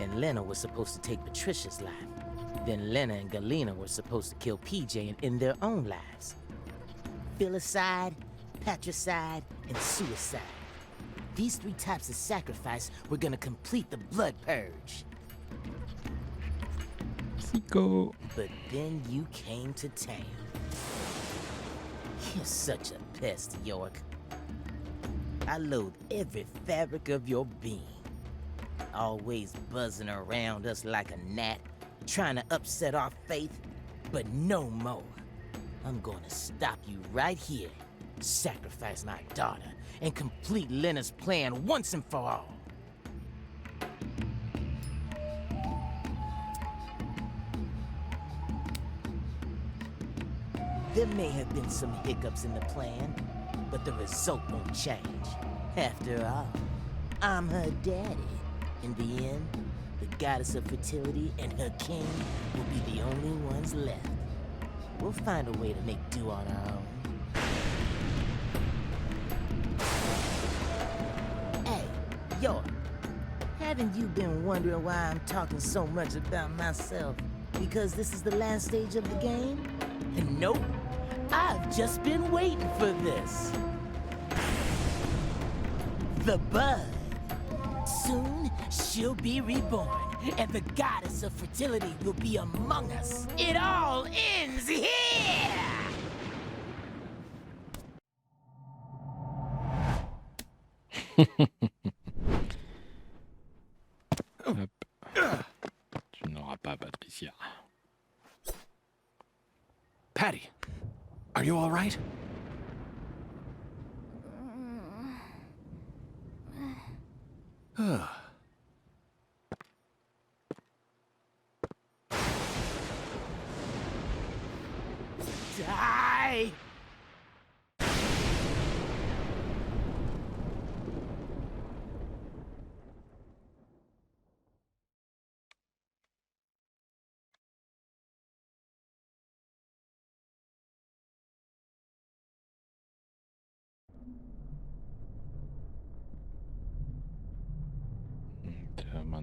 and Lena was supposed to take Patricia's life. Then Lena and Galena were supposed to kill PJ and end their own lives. Filicide, patricide, and suicide. These 3 types of sacrifice were gonna complete the blood purge. Psycho. But then you came to town. You're such a pest, York. I loathe every fabric of your being. Always buzzing around us like a gnat, trying to upset our faith, but no more. I'm gonna stop you right here, sacrifice my daughter, and complete Lena's plan once and for all. There may have been some hiccups in the plan, but the result won't change. After all, I'm her daddy. In the end, the goddess of fertility and her king will be the only ones left. We'll find a way to make do on our own. Hey, York, haven't you been wondering why I'm talking so much about myself? Because this is the last stage of the game? And nope, I've just been waiting for this. The bud. Soon, she'll be reborn, and the goddess of fertility will be among us. It all ends here! Hop. Tu n'auras pas, Patricia. Patty, are you all right? Die!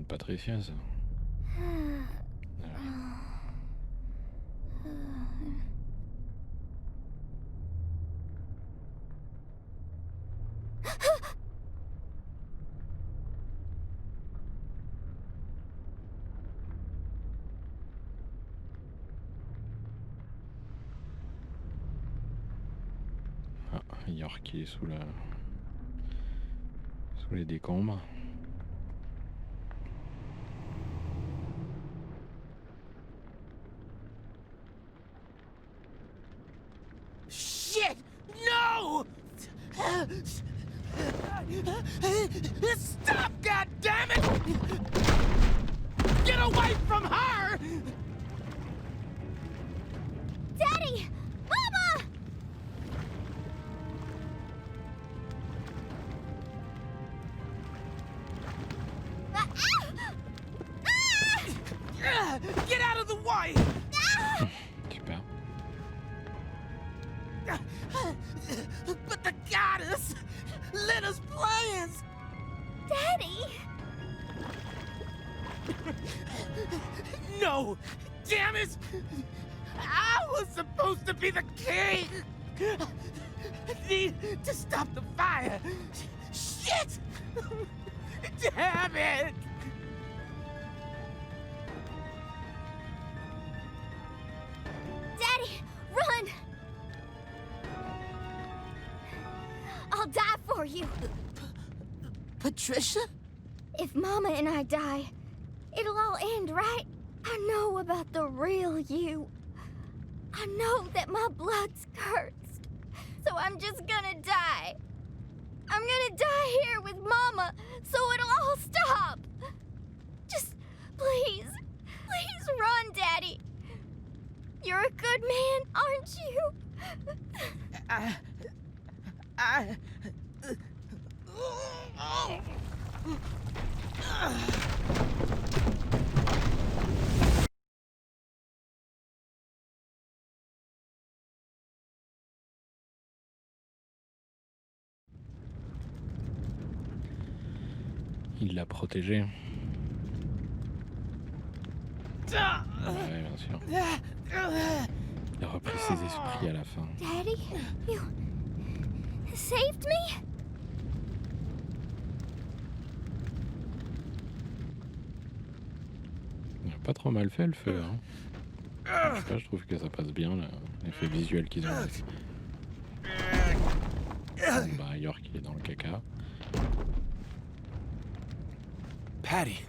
de Patricia, ça. Ah, York il est sous les décombres. Shit! No! Stop, goddammit! Get away from her! Daddy! Mama! Get out of the way! Super. But the goddess! Lena's plans! Daddy! No! Damn it! I was supposed to be the king! I need to stop the fire! Shit! Damn it! Daddy, run! I'll die for you. Patricia? If Mama and I die, it'll all end, right? I know about the real you. I know that my blood's cursed. So I'm just gonna die. I'm gonna die here with Mama, so it'll all stop. Just please, please run, Daddy. You're a good man, aren't you? Il l'a protégé. Ouais, bien sûr. Il a repris ses esprits à la fin. Daddy, you saved me? Il a pas trop mal fait le feu. Hein. Je sais pas, je trouve que ça passe bien l'effet visuel qu'ils ont fait. Bon, bah, York il est dans le caca. Patty.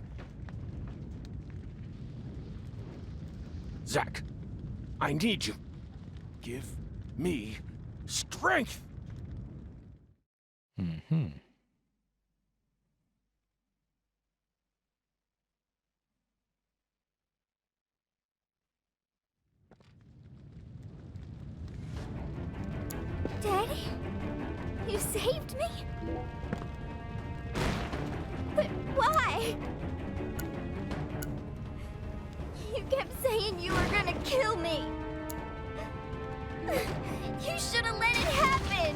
Zach, I need you. Give me strength. Mm-hmm. Daddy, you saved me? But why? You kept saying you were gonna kill me. You should have let it happen.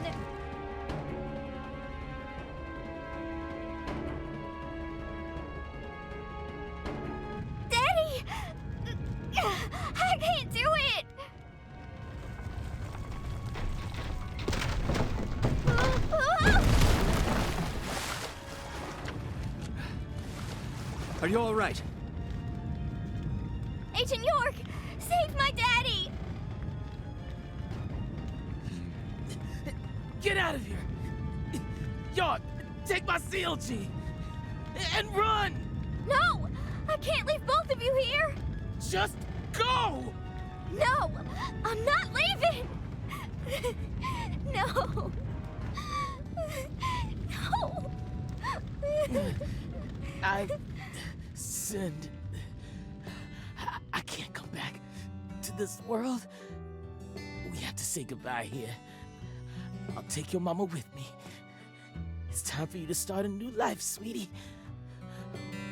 Daddy! I can't do it! Are you all right? Agent York, save my daddy! Get out of here! York, take my CLG! And run! No! I can't leave both of you here! Just go! No! I'm not leaving! No! No! I've sinned. I can't come back to this world. We have to say goodbye here. I'll take your mama with me. It's time for you to start a new life, sweetie.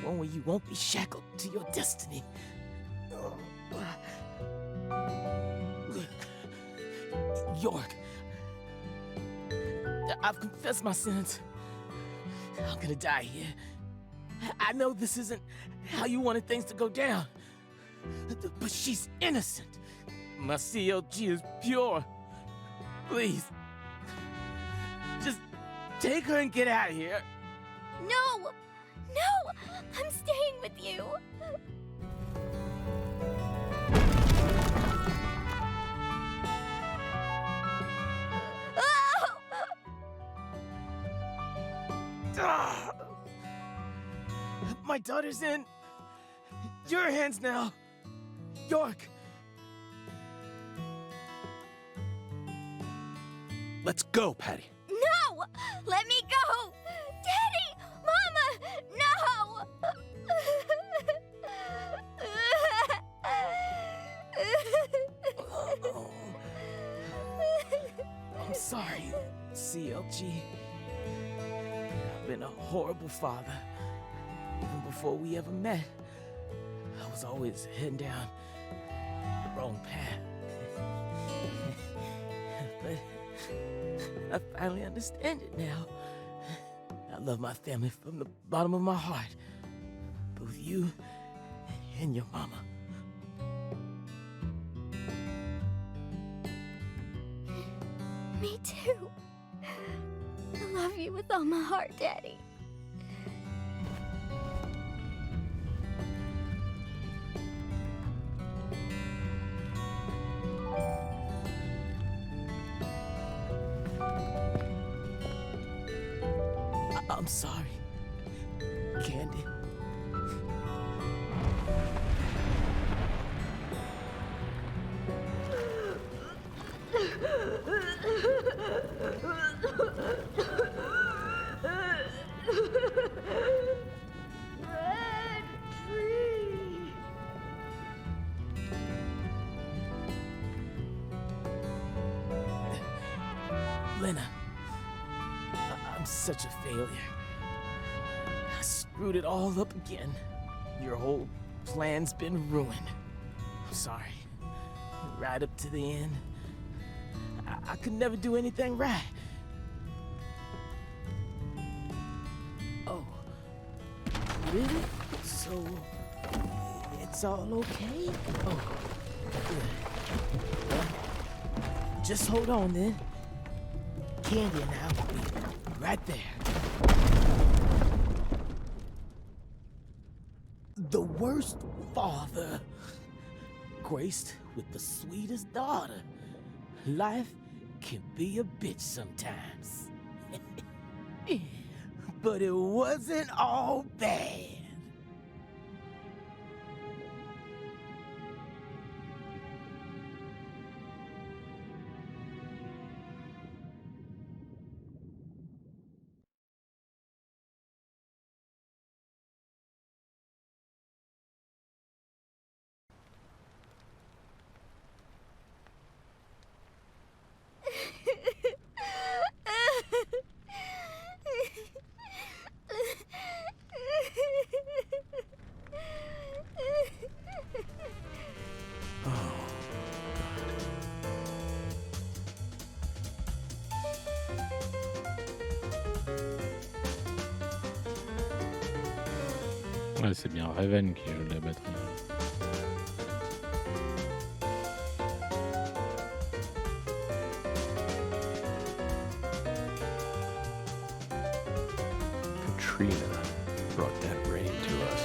One where you won't be shackled to your destiny. York, I've confessed my sins. I'm gonna die here. I know this isn't how you wanted things to go down, but she's innocent. My CLG is pure. Please, just take her and get out of here. No! No! I'm staying with you! Ah! My daughter's in your hands now, York. Let's go, Patty. No! Let me go! Daddy! Mama! No! Oh. I'm sorry, CLG. I've been a horrible father. Even before we ever met, I was always heading down the wrong path. But I finally understand it now. I love my family from the bottom of my heart. Both you and your mama. Me too. I love you with all my heart, Daddy. I'm sorry, Candy. Lena, I'm such a failure. I screwed it all up again. Your whole plan's been ruined. I'm sorry. Right up to the end, I could never do anything right. Oh, really? So, it's all okay? Oh, good. Well, just hold on then. Candy and I will be right there. The worst father, graced with the sweetest daughter. Life can be a bitch sometimes. But it wasn't all bad. Ouais, c'est bien Raven qui joue de la batterie. Katrina brought that rain to us.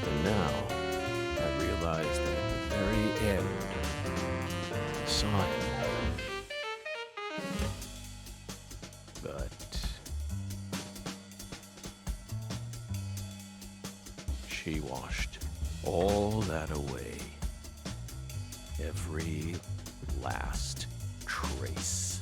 And now, I realize that at the very end, I saw him. But she washed all that away. Every last trace.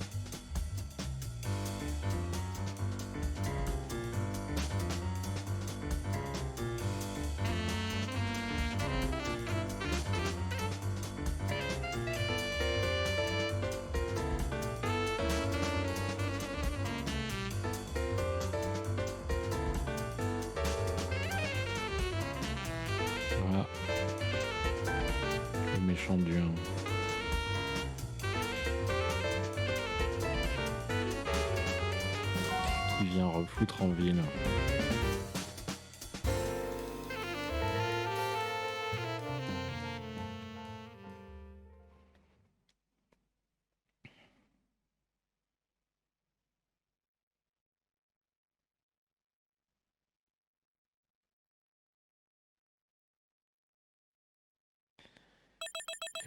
Voilà. Le méchant du 1. qui vient refoutre en ville.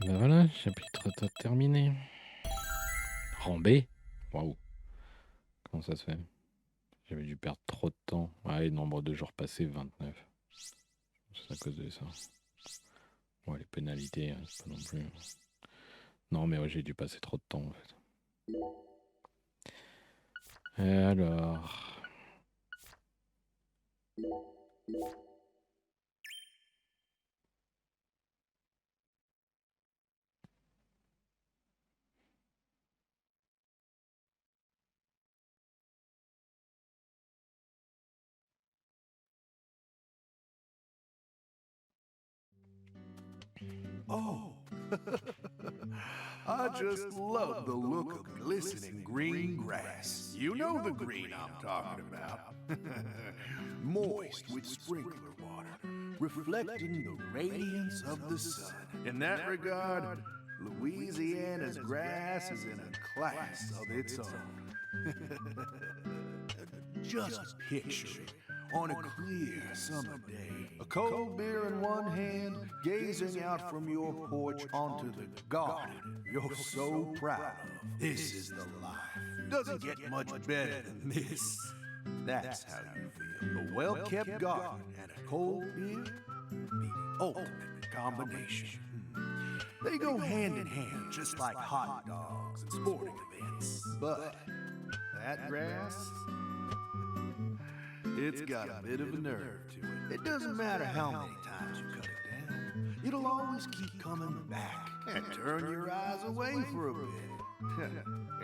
Et ben voilà, chapitre terminé. Rambé. Waouh. Comment ça se fait? J'avais dû perdre trop de temps. Ouais, nombre de jours passés, 29. C'est à cause de ça. Ouais, les pénalités, hein, c'est pas non plus. Non, mais ouais, j'ai dû passer trop de temps en fait. Et alors. Oh, I just love the look of glistening green grass. You know the green I'm talking about. Moist with sprinkler water, reflecting the radiance of the sun. In that regard, Louisiana's grass is in a class of its own. Just picture it. On a clear summer day, a cold beer in one hand, gazing out from your porch onto the garden you're so proud of. This is the life. Doesn't get much better than this. That's how you feel. A well-kept garden and a cold beer, the ultimate combination. They go hand in hand, just like hot dogs and sporting events. But that grass, it's got a bit of a nerve to it. It doesn't matter how many times you cut it down. It'll always keep coming back and turn your eyes away for a bit.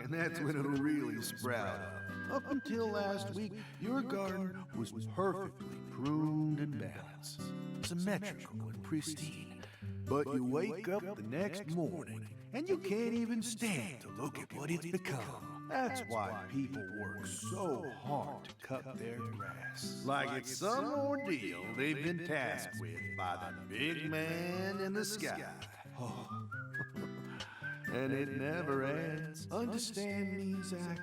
And that's when it'll really sprout up. Up until last week, your garden was perfectly pruned and balanced, symmetrical and pristine. But you wake up the next morning and you can't even stand to look at what it's become. That's why people work so hard to cut their grass. Like it's some ordeal they've been tasked with by the big man in the sky. Oh. And it never ends. Understand me, Zach?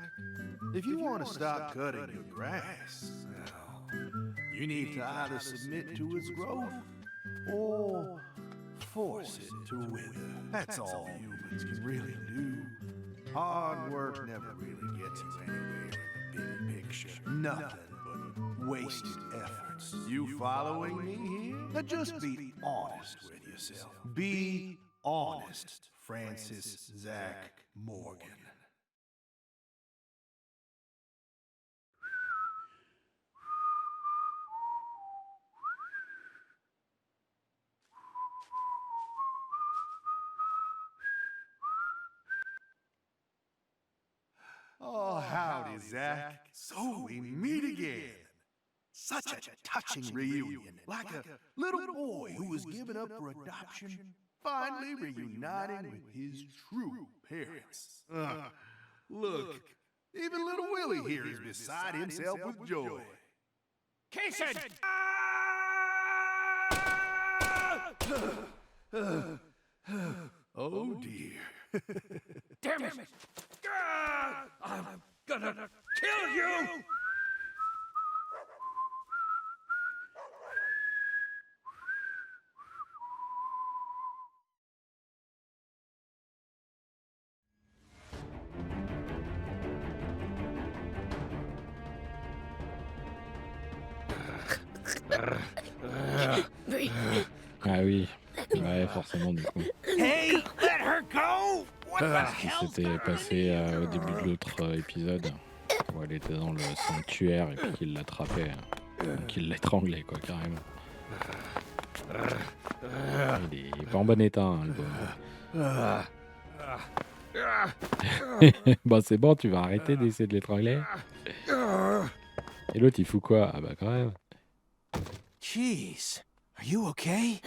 If you want to stop cutting your grass, well, you need to either submit to its growth or force it to wither. That's all humans can really do. Hard work never really gets you anywhere in the big picture. Nothing but wasted efforts. You following me here? Now just be honest with yourself. Be honest, Francis Zach Morgan. Oh, howdy, Zach. So we meet again. Such a touching reunion. Like a little boy who was given up for adoption, finally reuniting with his true parents. Look, even little Willie here is beside himself with joy. Casey! Oh, dear. Damn it! I'm gonna kill you! Ah oui, ouais, forcément du coup. Hey, let her go! What the Ce qui hell's s'était passé au début de l'autre épisode, où elle était dans le sanctuaire et puis qu'il l'attrapait, qu'il l'étranglait quoi, carrément. Il est pas en bon état, hein, le bon. Bon, c'est bon, tu vas arrêter d'essayer de l'étrangler. Et l'autre, il fout quoi? Ah bah quand même. Jeez, are you okay?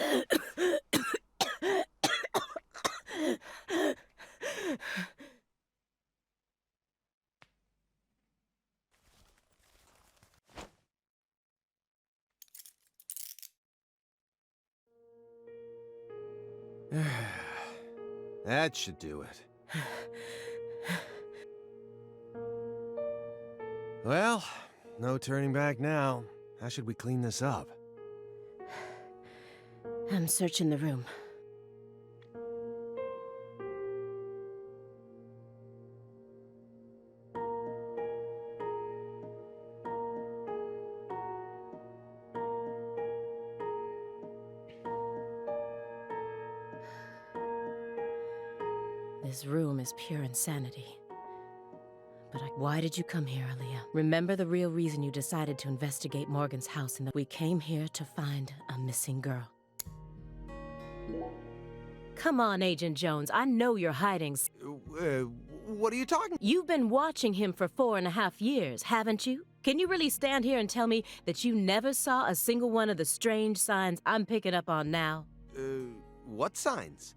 That should do it. Well, no turning back now. How should we clean this up? I'm searching the room. This room is pure insanity. But why did you come here, Aaliyah? Remember the real reason you decided to investigate Morgan's house and that we came here to find a missing girl. Come on, Agent Jones. I know you're hiding. What are you talking? You've been watching him for 4.5 years, haven't you? Can you really stand here and tell me that you never saw a single one of the strange signs I'm picking up on now? What signs?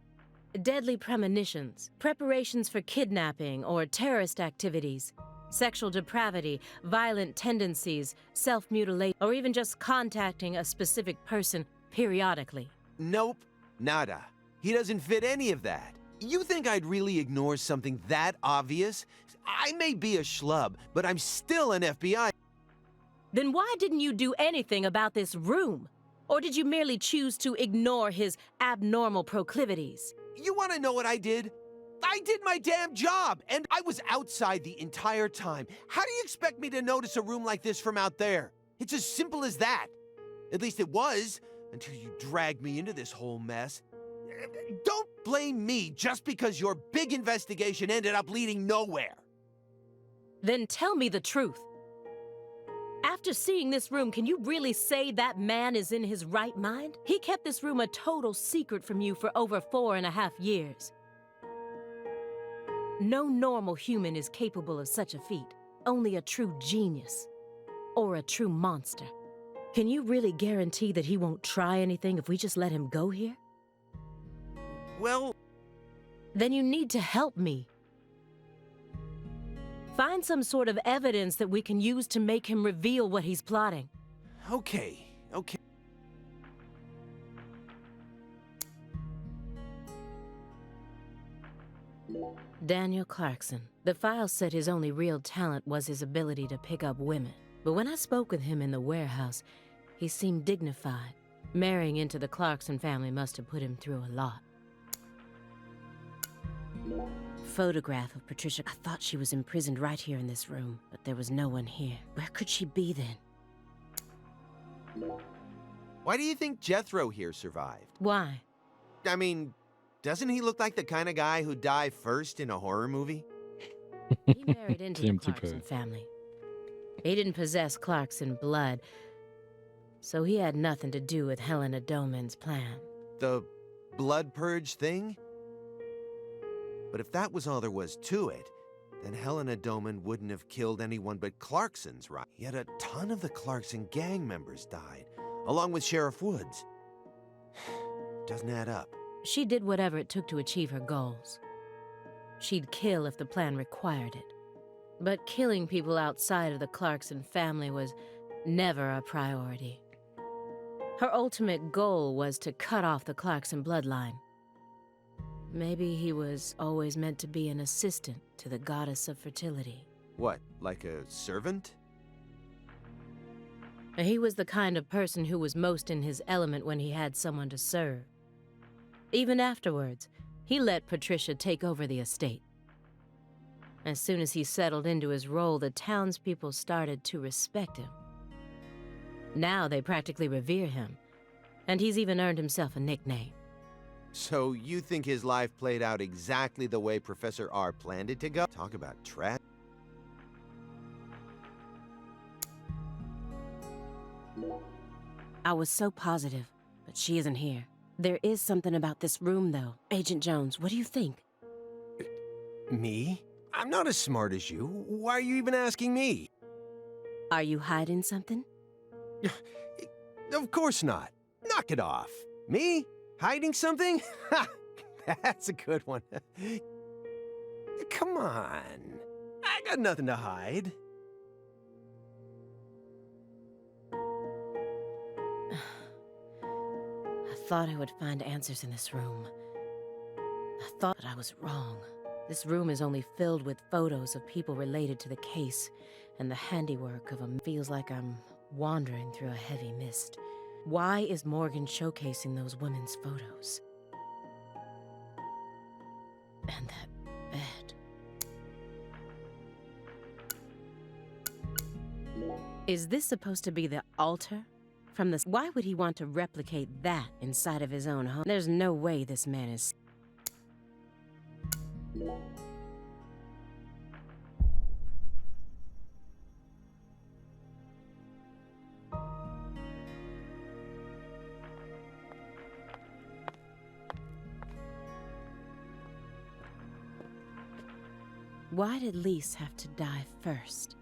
Deadly premonitions, preparations for kidnapping or terrorist activities, sexual depravity, violent tendencies, self-mutilation, or even just contacting a specific person periodically. Nope, nada. He doesn't fit any of that. You think I'd really ignore something that obvious? I may be a schlub, but I'm still an FBI. Then why didn't you do anything about this room? Or did you merely choose to ignore his abnormal proclivities? You want to know what I did? I did my damn job, and I was outside the entire time. How do you expect me to notice a room like this from out there? It's as simple as that. At least it was, until you dragged me into this whole mess. Don't blame me just because your big investigation ended up leading nowhere. Then tell me the truth. After seeing this room, can you really say that man is in his right mind? He kept this room a total secret from you for over 4.5 years. No normal human is capable of such a feat. Only a true genius. Or a true monster. Can you really guarantee that he won't try anything if we just let him go here? Well... Then you need to help me. Find some sort of evidence that we can use to make him reveal what he's plotting. Okay. Daniel Clarkson. The file said his only real talent was his ability to pick up women. But when I spoke with him in the warehouse, he seemed dignified. Marrying into the Clarkson family must have put him through a lot. Photograph of Patricia. I thought she was imprisoned right here in this room, but there was no one here. Where could she be then? Why do you think Jethro here survived? Why? I mean, doesn't he look like the kind of guy who'd die first in a horror movie? He married into the Clarkson family. He didn't possess Clarkson blood, so he had nothing to do with Helena Doman's plan. The blood purge thing? But if that was all there was to it, then Helena Doman wouldn't have killed anyone but Clarksons, right? Yet a ton of the Clarkson gang members died, along with Sheriff Woods. Doesn't add up. She did whatever it took to achieve her goals. She'd kill if the plan required it. But killing people outside of the Clarkson family was never a priority. Her ultimate goal was to cut off the Clarkson bloodline. Maybe he was always meant to be an assistant to the goddess of fertility. What, like a servant? He was the kind of person who was most in his element when he had someone to serve. Even afterwards, he let Patricia take over the estate. As soon as he settled into his role, the townspeople started to respect him. Now they practically revere him, and he's even earned himself a nickname. So you think his life played out exactly the way Professor R planned it to go? Talk about trash. I was so positive, but she isn't here. There is something about this room, though. Agent Jones, what do you think? Me? I'm not as smart as you. Why are you even asking me? Are you hiding something? Of course not. Knock it off. Me? Hiding something? Ha! That's a good one. Come on. I got nothing to hide. I thought I would find answers in this room. I thought that I was wrong. This room is only filled with photos of people related to the case, and the handiwork of a feels like I'm wandering through a heavy mist. Why is Morgan showcasing those women's photos? And that bed. Is this supposed to be the altar? From the... Why would he want to replicate that inside of his own home? There's no way this man is... Why did Lise have to die first?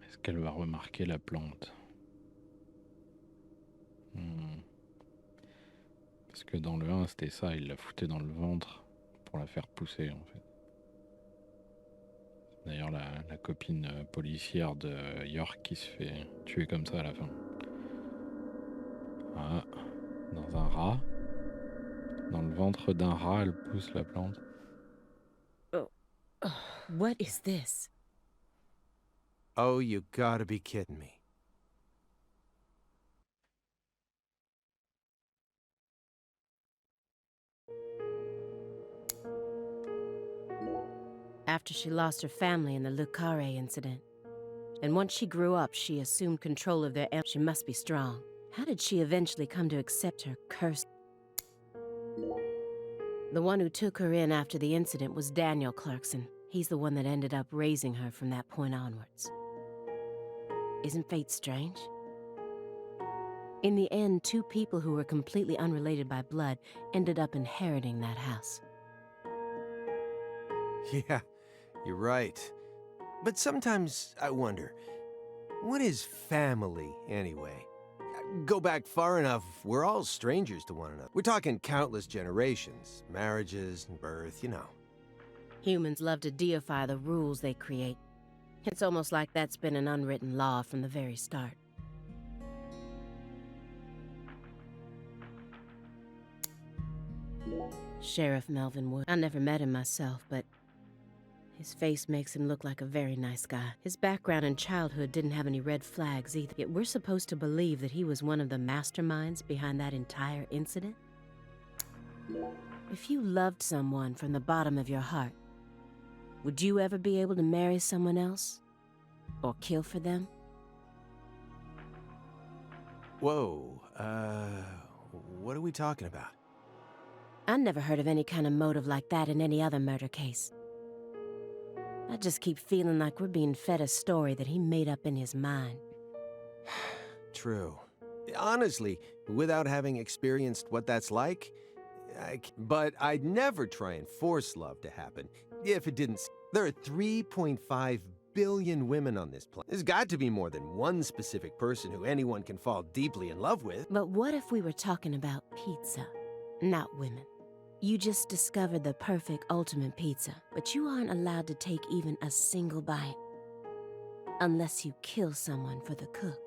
Est-ce qu'elle va remarquer la plante? Parce que dans le 1, c'était ça, il la foutait dans le ventre pour la faire pousser, en fait. D'ailleurs, la copine policière de York qui se fait tuer comme ça à la fin. Ah, dans un rat. Dans le ventre d'un rat, elle pousse la plante. Oh, what is this? Oh, you gotta be kidding me. After she lost her family in the Le Carré incident. And once she grew up, she assumed control of their... She must be strong. How did she eventually come to accept her curse? The one who took her in after the incident was Daniel Clarkson. He's the one that ended up raising her from that point onwards. Isn't fate strange? In the end, two people who were completely unrelated by blood ended up inheriting that house. Yeah, you're right. But sometimes I wonder, what is family anyway? Go back far enough, we're all strangers to one another. We're talking countless generations, marriages and birth, you know. Humans love to deify the rules they create. It's almost like that's been an unwritten law from the very start. Sheriff Melvin Wood. I never met him myself, but his face makes him look like a very nice guy. His background in childhood didn't have any red flags either. Yet we're supposed to believe that he was one of the masterminds behind that entire incident? If you loved someone from the bottom of your heart, would you ever be able to marry someone else? Or kill for them? Whoa, what are we talking about? I never heard of any kind of motive like that in any other murder case. I just keep feeling like we're being fed a story that he made up in his mind. True. Honestly, without having experienced what that's like, but I'd never try and force love to happen. If it didn't... There are 3.5 billion women on this planet. There's got to be more than one specific person who anyone can fall deeply in love with. But what if we were talking about pizza, not women? You just discovered the perfect ultimate pizza, but you aren't allowed to take even a single bite. Unless you kill someone for the cook.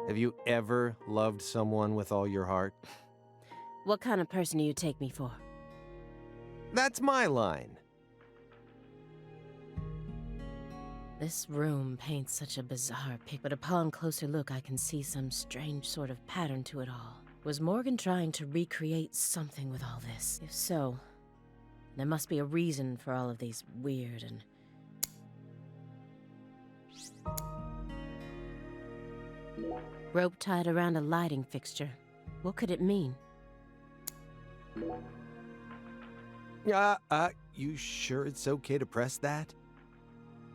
Have you ever loved someone with all your heart? What kind of person do you take me for? That's my line. This room paints such a bizarre picture, but upon closer look I can see some strange sort of pattern to it all. Was Morgan trying to recreate something with all this? If so, there must be a reason for all of these weird and... Rope tied around a lighting fixture. What could it mean? You sure it's okay to press that?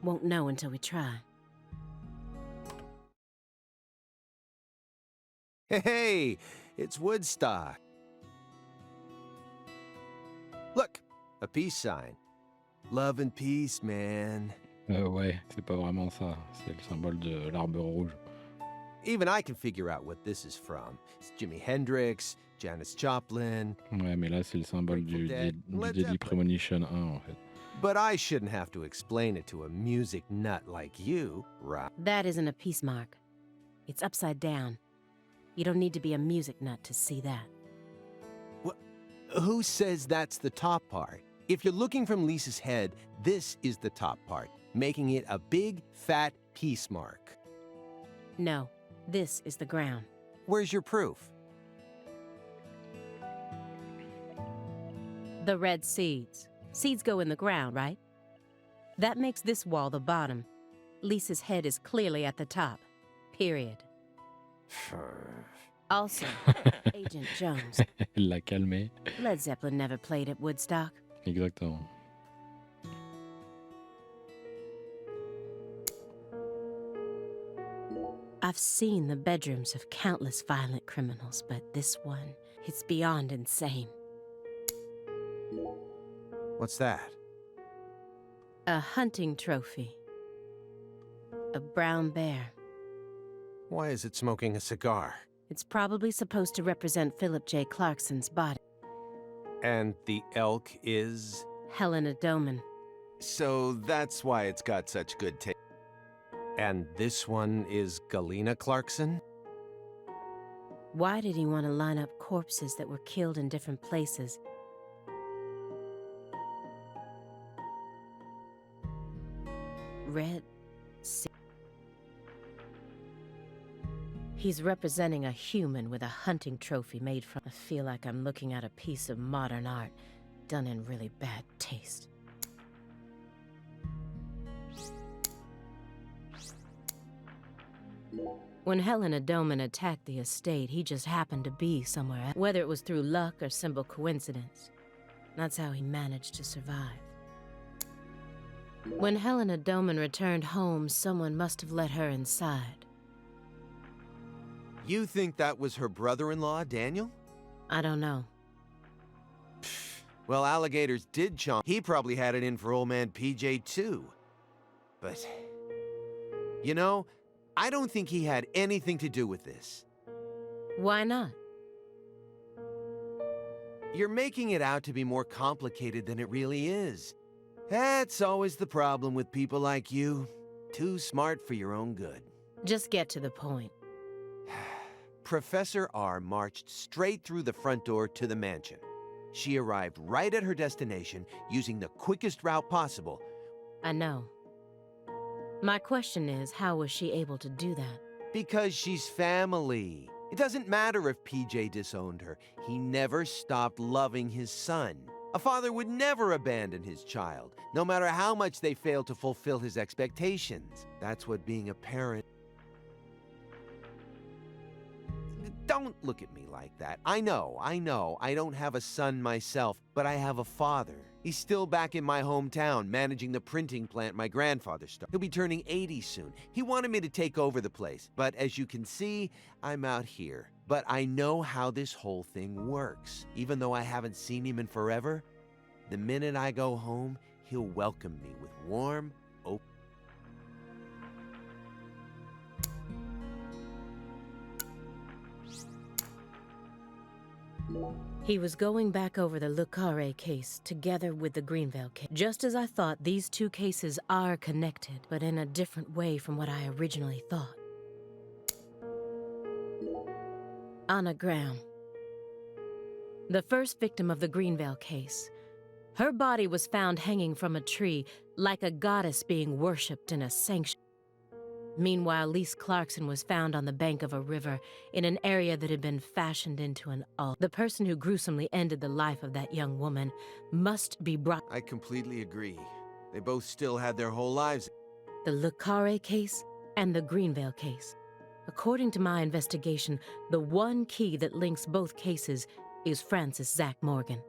Won't know until we try. Hey, it's Woodstock. Look, a peace sign. Love and peace, man. Ouais, c'est pas vraiment ça. C'est le symbole de l'arbre rouge. Even I can figure out what this is from. It's Jimi Hendrix, Janis Joplin. Ouais, mais là, c'est le symbole du délit Premonition 1, en fait. But I shouldn't have to explain it to a music nut like you, right? That isn't a piece mark. It's upside down. You don't need to be a music nut to see that. Who says that's the top part? If you're looking from Lisa's head, this is the top part, making it a big, fat piece mark. No, this is the ground. Where's your proof? The red seeds. Seeds go in the ground, right? That makes this wall the bottom. Lisa's head is clearly at the top. Period. Also, Agent Jones. Il l'a calmé. Led Zeppelin never played at Woodstock. Exactement. I've seen the bedrooms of countless violent criminals, but this one, it's beyond insane. What's that? A hunting trophy. A brown bear. Why is it smoking a cigar? It's probably supposed to represent Philip J. Clarkson's body. And the elk is? Helena Doman. So that's why it's got such good taste. And this one is Galena Clarkson? Why did he want to line up corpses that were killed in different places? Red sea. He's representing a human with a hunting trophy made from... I feel like I'm looking at a piece of modern art done in really bad taste. When Helena Doman attacked the estate, he just happened to be somewhere else. Whether it was through luck or simple coincidence, that's how he managed to survive. When Helena Doman returned home, someone must have let her inside. You think that was her brother-in-law, Daniel? I don't know. Well, alligators did chomp. He probably had it in for old man PJ too. But, you know, I don't think he had anything to do with this. Why not? You're making it out to be more complicated than it really is. That's always the problem with people like you. Too smart for your own good. Just get to the point. Professor R marched straight through the front door to the mansion. She arrived right at her destination using the quickest route possible. I know. My question is, how was she able to do that? Because she's family. It doesn't matter if PJ disowned her. He never stopped loving his son. A father would never abandon his child, no matter how much they failed to fulfill his expectations. That's what being a parent... Don't look at me like that. I know, I don't have a son myself, but I have a father. He's still back in my hometown, managing the printing plant my grandfather started. He'll be turning 80 soon. He wanted me to take over the place, but as you can see, I'm out here. But I know how this whole thing works. Even though I haven't seen him in forever, the minute I go home, he'll welcome me with warm, open... He was going back over the Le Carré case together with the Greenville case. Just as I thought, these two cases are connected, but in a different way from what I originally thought. Anna Graham, the first victim of the Greenville case. Her body was found hanging from a tree, like a goddess being worshipped in a sanctuary. Meanwhile, Lise Clarkson was found on the bank of a river in an area that had been fashioned into an altar. The person who gruesomely ended the life of that young woman must be brought... I completely agree. They both still had their whole lives. The Le Carré case and the Greenville case. According to my investigation, the one key that links both cases is Francis Zach Morgan.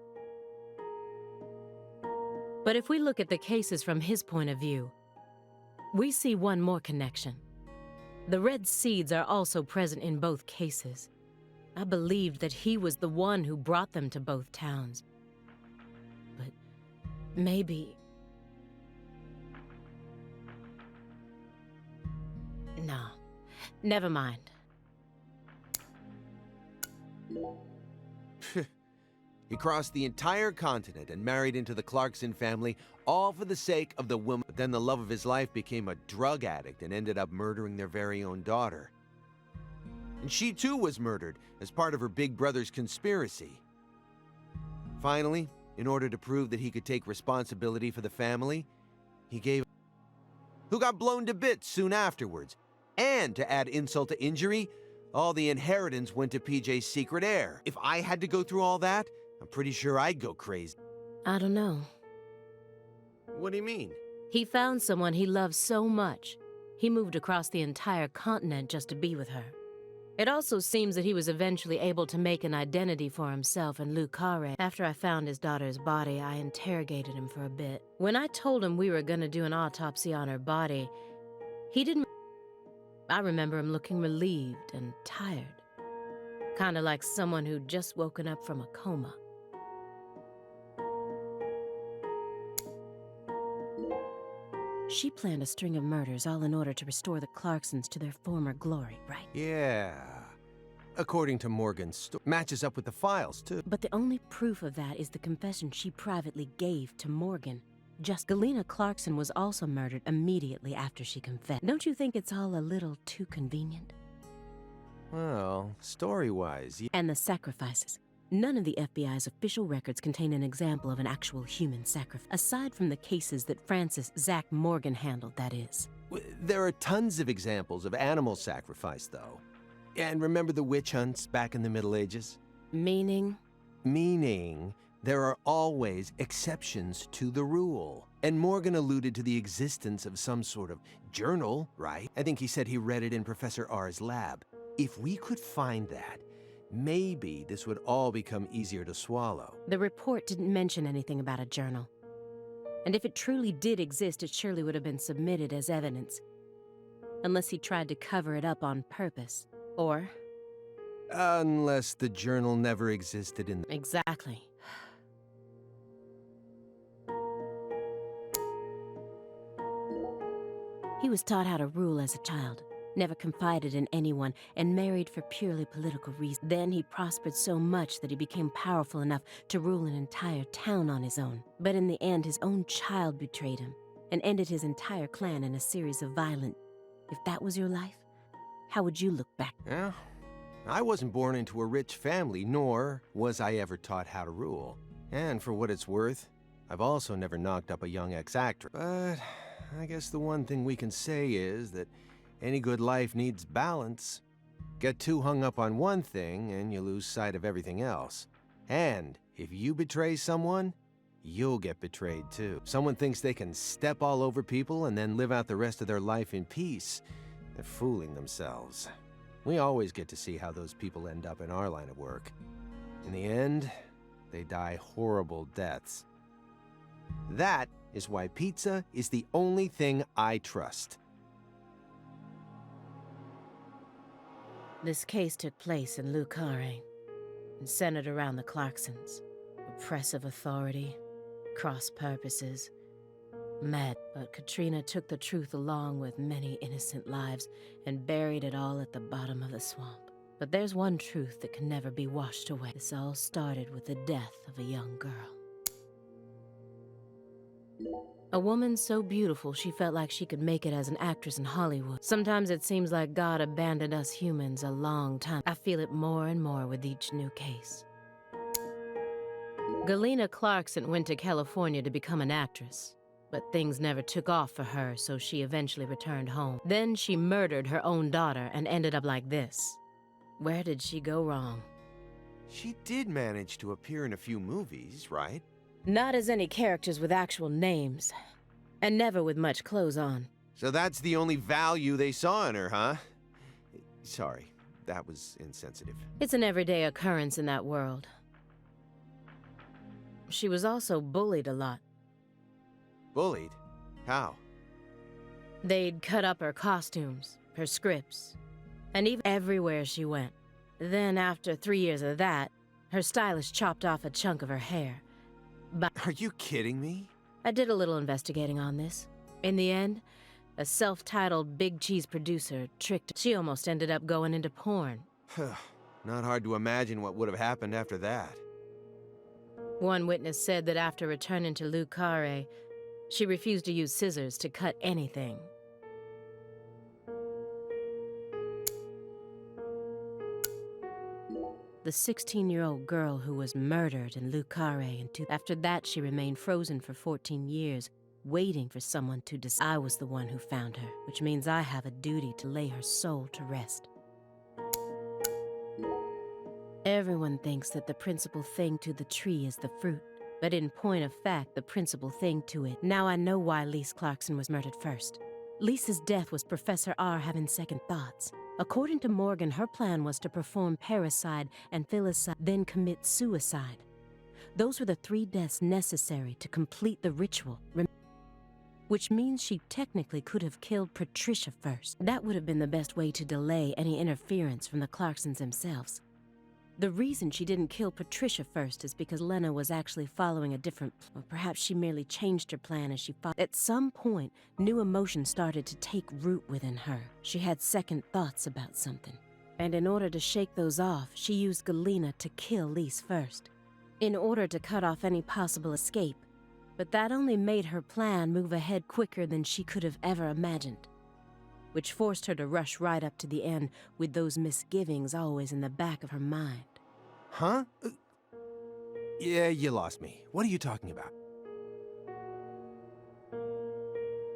But if we look at the cases from his point of view, we see one more connection. The red seeds are also present in both cases. I believed that he was the one who brought them to both towns. But maybe... No, never mind. He crossed the entire continent and married into the Clarkson family, all for the sake of the woman. But then the love of his life became a drug addict and ended up murdering their very own daughter. And she too was murdered as part of her big brother's conspiracy. Finally, in order to prove that he could take responsibility for the family, he gave who got blown to bits soon afterwards. And to add insult to injury, all the inheritance went to PJ's secret heir. If I had to go through all that, I'm pretty sure I'd go crazy. I don't know. What do you mean? He found someone he loved so much, he moved across the entire continent just to be with her. It also seems that he was eventually able to make an identity for himself and Lucare. After I found his daughter's body, I interrogated him for a bit. When I told him we were gonna do an autopsy on her body, he didn't... I remember him looking relieved and tired. Kinda like someone who'd just woken up from a coma. She planned a string of murders all in order to restore the Clarksons to their former glory, right? Yeah. According to Morgan's story. Matches up with the files, too. But the only proof of that is the confession she privately gave to Morgan. Galena Clarkson was also murdered immediately after she confessed. Don't you think it's all a little too convenient? Well, story-wise, And the sacrifices. None of the FBI's official records contain an example of an actual human sacrifice, aside from the cases that Francis Zach Morgan handled, that is. There are tons of examples of animal sacrifice, though. And remember the witch hunts back in the Middle Ages? Meaning? Meaning, there are always exceptions to the rule. And Morgan alluded to the existence of some sort of journal, right? I think he said he read it in Professor R's lab. If we could find that, maybe this would all become easier to swallow. The report didn't mention anything about a journal. And if it truly did exist, it surely would have been submitted as evidence. Unless he tried to cover it up on purpose. Or... Unless the journal never existed in... Exactly. He was taught how to rule as a child. Never confided in anyone, and married for purely political reasons. Then he prospered so much that he became powerful enough to rule an entire town on his own. But in the end, his own child betrayed him, and ended his entire clan in a series of violent... If that was your life, how would you look back? Yeah, I wasn't born into a rich family, nor was I ever taught how to rule. And for what it's worth, I've also never knocked up a young ex-actress. But I guess the one thing we can say is that any good life needs balance. Get too hung up on one thing, and you lose sight of everything else. And if you betray someone, you'll get betrayed too. Someone thinks they can step all over people and then live out the rest of their life in peace. They're fooling themselves. We always get to see how those people end up in our line of work. In the end, they die horrible deaths. That is why pizza is the only thing I trust. This case took place in Lucare, and centered around the Clarksons. Oppressive authority, cross purposes, mad. But Katrina took the truth along with many innocent lives and buried it all at the bottom of the swamp. But there's one truth that can never be washed away. This all started with the death of a young girl. A woman so beautiful she felt like she could make it as an actress in Hollywood. Sometimes it seems like God abandoned us humans a long time. I feel it more and more with each new case. Galena Clarkson went to California to become an actress, but things never took off for her, so she eventually returned home. Then she murdered her own daughter and ended up like this. Where did she go wrong? She did manage to appear in a few movies, right? Not as any characters with actual names, and never with much clothes on. So that's the only value they saw in her, huh? Sorry, that was insensitive. It's an everyday occurrence in that world. She was also bullied a lot. Bullied? How? They'd cut up her costumes, her scripts, and even everywhere she went. Then after 3 years of that, her stylist chopped off a chunk of her hair. But are you kidding me? I did a little investigating on this. In the end, a self-titled Big Cheese producer tricked her. She almost ended up going into porn. Not hard to imagine what would have happened after that. One witness said that after returning to Lucare, she refused to use scissors to cut anything. The 16-year-old girl who was murdered in Lucare after that she remained frozen for 14 years, waiting for someone to decide. I was the one who found her, which means I have a duty to lay her soul to rest. Everyone thinks that the principal thing to the tree is the fruit, but in point of fact, the principal thing to it. Now I know why Lise Clarkson was murdered first. Lisa's death was Professor R having second thoughts. According to Morgan, her plan was to perform parricide and filicide, then commit suicide. Those were the 3 deaths necessary to complete the ritual, which means she technically could have killed Patricia first. That would have been the best way to delay any interference from the Clarksons themselves. The reason she didn't kill Patricia first is because Lena was actually following a different plan. Or perhaps she merely changed her plan as she followed. At some point, new emotions started to take root within her. She had second thoughts about something. And in order to shake those off, she used Galena to kill Lise first, in order to cut off any possible escape. But that only made her plan move ahead quicker than she could have ever imagined, which forced her to rush right up to the end with those misgivings always in the back of her mind. Huh? Yeah, you lost me. What are you talking about?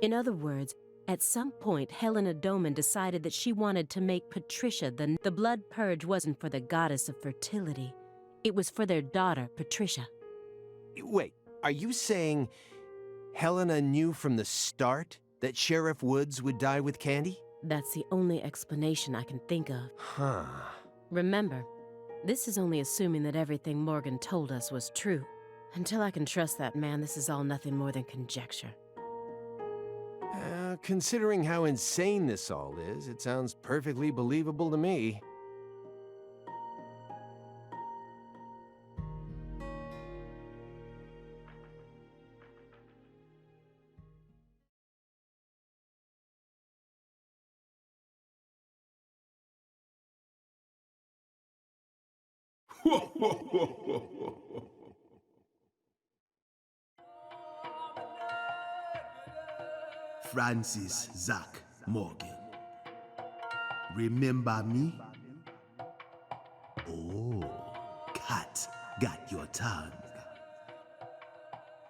In other words, at some point, Helena Doman decided that she wanted to make Patricia the blood purge wasn't for the goddess of fertility. It was for their daughter, Patricia. Wait, are you saying Helena knew from the start that Sheriff Woods would die with Candy? That's the only explanation I can think of. Huh. Remember, this is only assuming that everything Morgan told us was true. Until I can trust that man, this is all nothing more than conjecture. Considering how insane this all is, it sounds perfectly believable to me. Francis Zach Morgan. Remember me? Oh, cat got your tongue.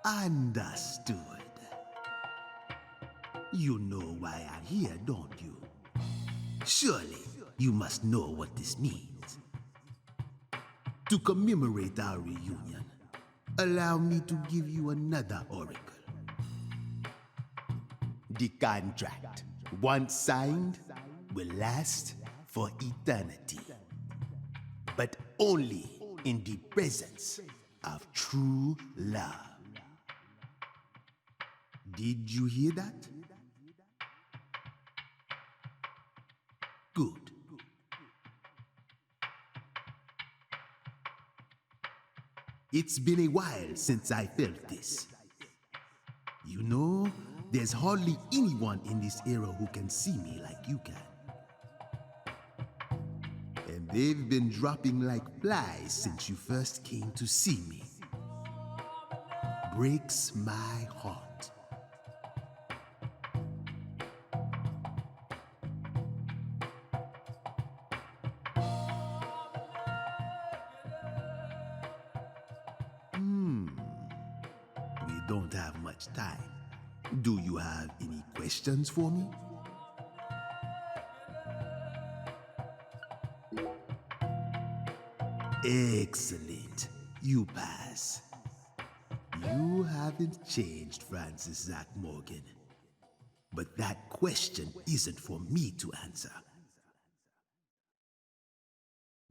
Understood. You know why I'm here, don't you? Surely you must know what this means. To commemorate our reunion, allow me to give you another oracle. The contract, once signed, will last for eternity. But only in the presence of true love. Did you hear that? Good. It's been a while since I felt this. You know, there's hardly anyone in this era who can see me like you can. And they've been dropping like flies since you first came to see me. Breaks my heart. We don't have much time. Do you have any questions for me? Excellent. You pass. You haven't changed, Francis Zach Morgan. But that question isn't for me to answer.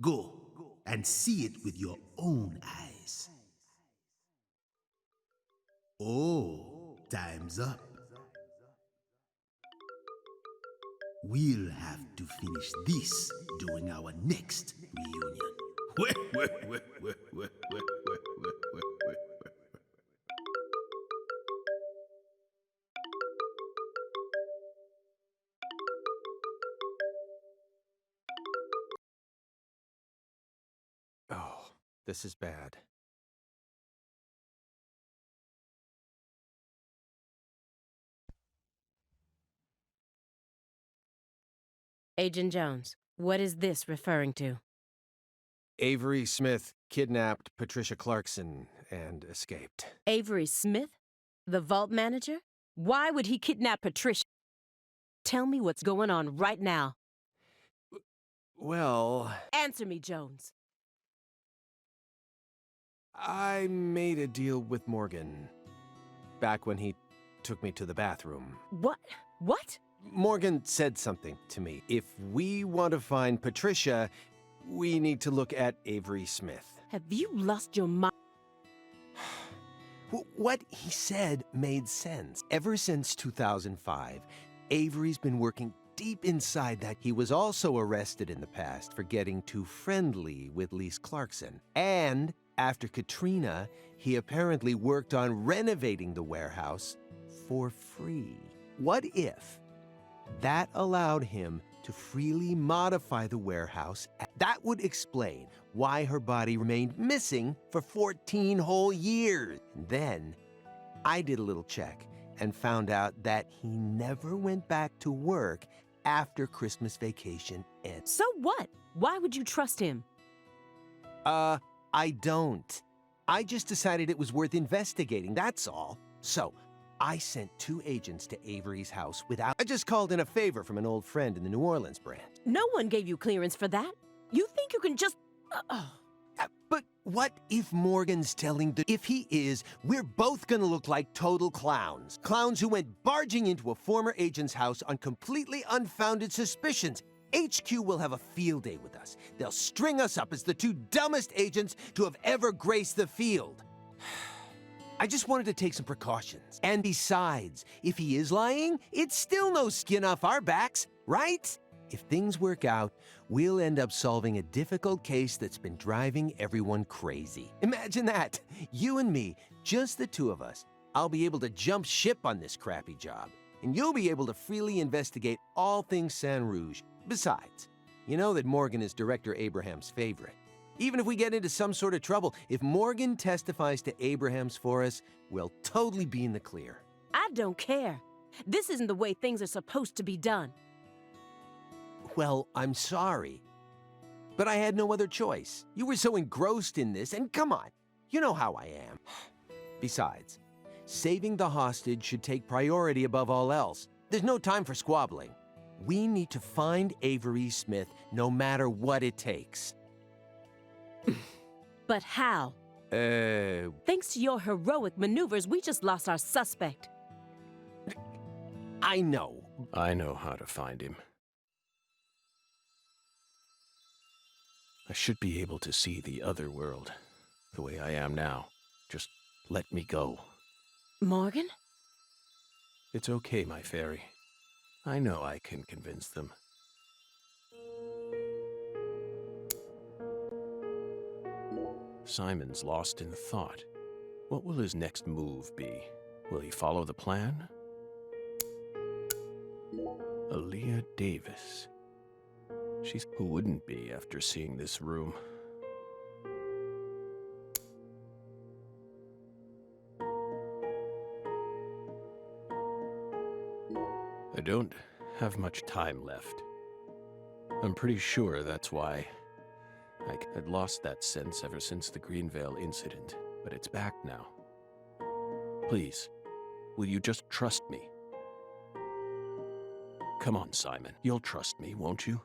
Go and see it with your own eyes. Oh, time's up. We'll have to finish this during our next reunion. Oh, this is bad. Agent Jones, what is this referring to? Avery Smith kidnapped Patricia Clarkson and escaped. Avery Smith? The vault manager? Why would he kidnap Patricia? Tell me what's going on right now. Well... Answer me, Jones. I made a deal with Morgan back when he took me to the bathroom. What? What? Morgan said something to me. If we want to find Patricia, we need to look at Avery Smith. Have you lost your mind? What he said made sense. Ever since 2005, Avery's been working deep inside that. He was also arrested in the past for getting too friendly with Lise Clarkson. And after Katrina, he apparently worked on renovating the warehouse for free. What if that allowed him to freely modify the warehouse? That would explain why her body remained missing for 14 whole years. Then, I did a little check and found out that he never went back to work after Christmas vacation ended. So what? Why would you trust him? I don't. I just decided it was worth investigating, that's all. So, I sent 2 agents to Avery's house without... I just called in a favor from an old friend in the New Orleans branch. No one gave you clearance for that. You think you can just... But what if Morgan's telling the... If he is, we're both gonna look like total clowns. Clowns who went barging into a former agent's house on completely unfounded suspicions. HQ will have a field day with us. They'll string us up as the 2 dumbest agents to have ever graced the field. I just wanted to take some precautions. And besides, if he is lying, it's still no skin off our backs, right? If things work out, we'll end up solving a difficult case that's been driving everyone crazy. Imagine that. You and me, just the 2 of us. I'll be able to jump ship on this crappy job. And you'll be able to freely investigate all things San Rouge. Besides, you know that Morgan is Director Abraham's favorite. Even if we get into some sort of trouble, if Morgan testifies to Abrahams for us, we'll totally be in the clear. I don't care. This isn't the way things are supposed to be done. Well, I'm sorry. But I had no other choice. You were so engrossed in this, and come on, you know how I am. Besides, saving the hostage should take priority above all else. There's no time for squabbling. We need to find Avery Smith no matter what it takes. But how? Thanks to your heroic maneuvers, we just lost our suspect. I know. I know how to find him. I should be able to see the other world, the way I am now. Just let me go. Morgan? It's okay, my fairy. I know I can convince them. Simon's lost in thought. What will his next move be? Will he follow the plan? Aaliyah Davis. Who wouldn't be after seeing this room? I don't have much time left. I'm pretty sure that's why I had lost that sense ever since the Greenvale incident, but it's back now. Please, will you just trust me? Come on, Simon. You'll trust me, won't you?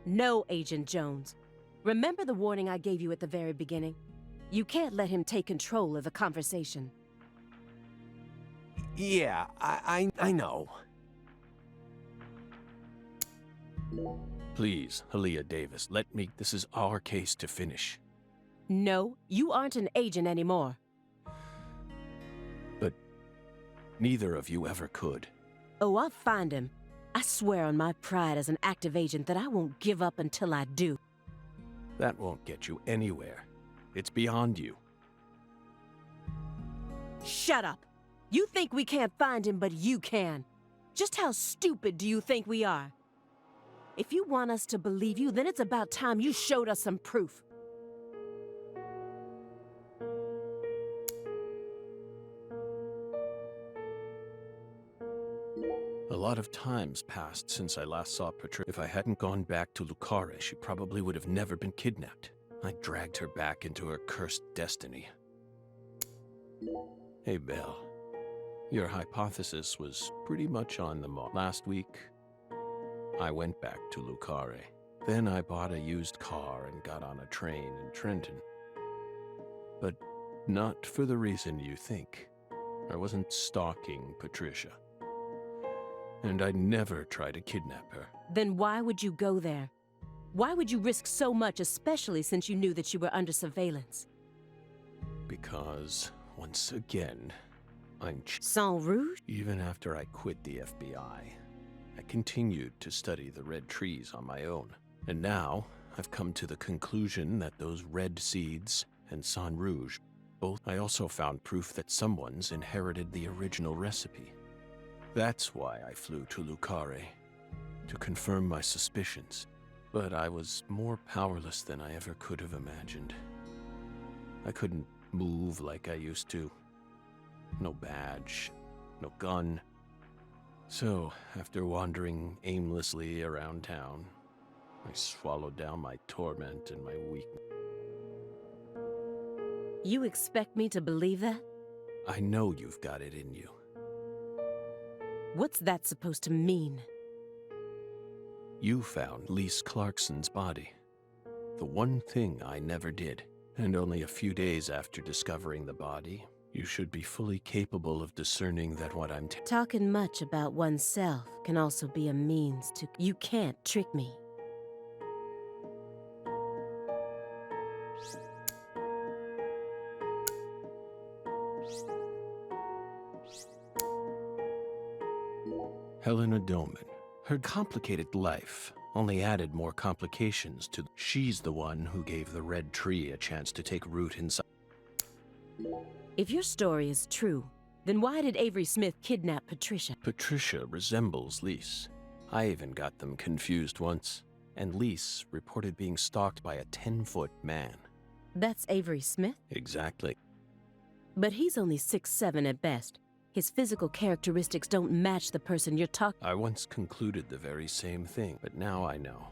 No, Agent Jones. Remember the warning I gave you at the very beginning? You can't let him take control of the conversation. Yeah, I know. Please, Aaliyah Davis, let me... This is our case to finish. No, you aren't an agent anymore. But neither of you ever could. Oh, I'll find him. I swear on my pride as an active agent that I won't give up until I do. That won't get you anywhere. It's beyond you. Shut up! You think we can't find him, but you can. Just how stupid do you think we are? If you want us to believe you, then it's about time you showed us some proof. A lot of time's passed since I last saw Patricia. If I hadn't gone back to Lucare, she probably would have never been kidnapped. I dragged her back into her cursed destiny. Hey, Belle. Your hypothesis was pretty much on the mark. Last week, I went back to Lucare. Then I bought a used car and got on a train in Trenton. But not for the reason you think. I wasn't stalking Patricia. And I'd never try to kidnap her. Then why would you go there? Why would you risk so much, especially since you knew that you were under surveillance? Because, once again, I'm Sang Rouge? Even after I quit the FBI, I continued to study the red trees on my own. And now, I've come to the conclusion that those red seeds and Sang Rouge both. I also found proof that someone's inherited the original recipe. That's why I flew to Lucare, to confirm my suspicions. But I was more powerless than I ever could have imagined. I couldn't move like I used to. No badge, no gun. So, after wandering aimlessly around town, I swallowed down my torment and my weakness. You expect me to believe that? I know you've got it in you. What's that supposed to mean? You found Lise Clarkson's body. The one thing I never did. And only a few days after discovering the body, you should be fully capable of discerning that what I'm talking much about oneself can also be a means to... You can't trick me. Helena Doman. Her complicated life only added more complications to... She's the one who gave the red tree a chance to take root inside. If your story is true, then why did Avery Smith kidnap Patricia? Patricia resembles Lise. I even got them confused once. And Lise reported being stalked by a 10-foot man. That's Avery Smith? Exactly. But he's only 6'7" at best. His physical characteristics don't match the person you're talking... I once concluded the very same thing, but now I know.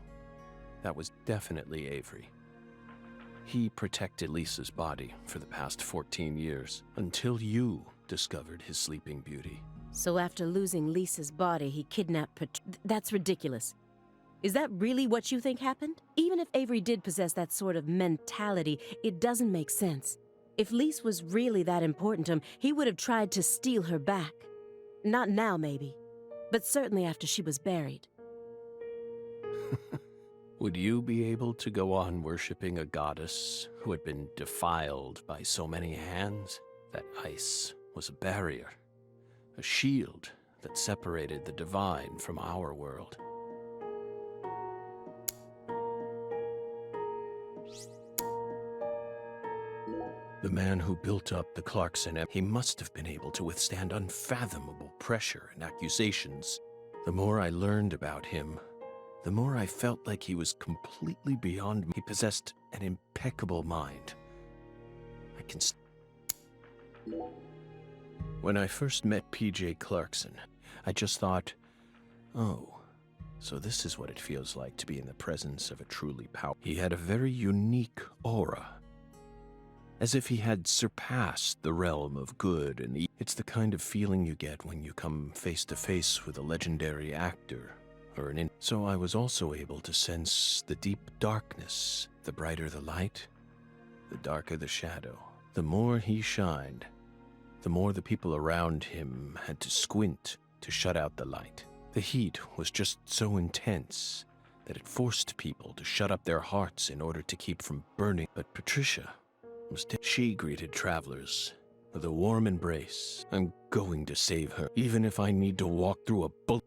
That was definitely Avery. He protected Lisa's body for the past 14 years, until you discovered his sleeping beauty. So after losing Lisa's body, he kidnapped That's ridiculous. Is that really what you think happened? Even if Avery did possess that sort of mentality, it doesn't make sense. If Lise was really that important to him, he would have tried to steal her back. Not now, maybe, but certainly after she was buried. Would you be able to go on worshipping a goddess who had been defiled by so many hands? That ice was a barrier, a shield that separated the divine from our world. The man who built up the Clarkson, he must have been able to withstand unfathomable pressure and accusations. The more I learned about him, the more I felt like he was completely beyond me. He possessed an impeccable mind. When I first met P.J. Clarkson, I just thought, oh, so this is what it feels like to be in the presence of a truly powerful... He had a very unique aura, as if he had surpassed the realm of good and evil. It's the kind of feeling you get when you come face to face with a legendary actor or an... So I was also able to sense the deep darkness. The brighter the light, the darker the shadow. The more he shined, the more the people around him had to squint to shut out the light. The heat was just so intense that it forced people to shut up their hearts in order to keep from burning. But Patricia... She greeted travelers with a warm embrace. I'm going to save her, even if I need to walk through a bullet.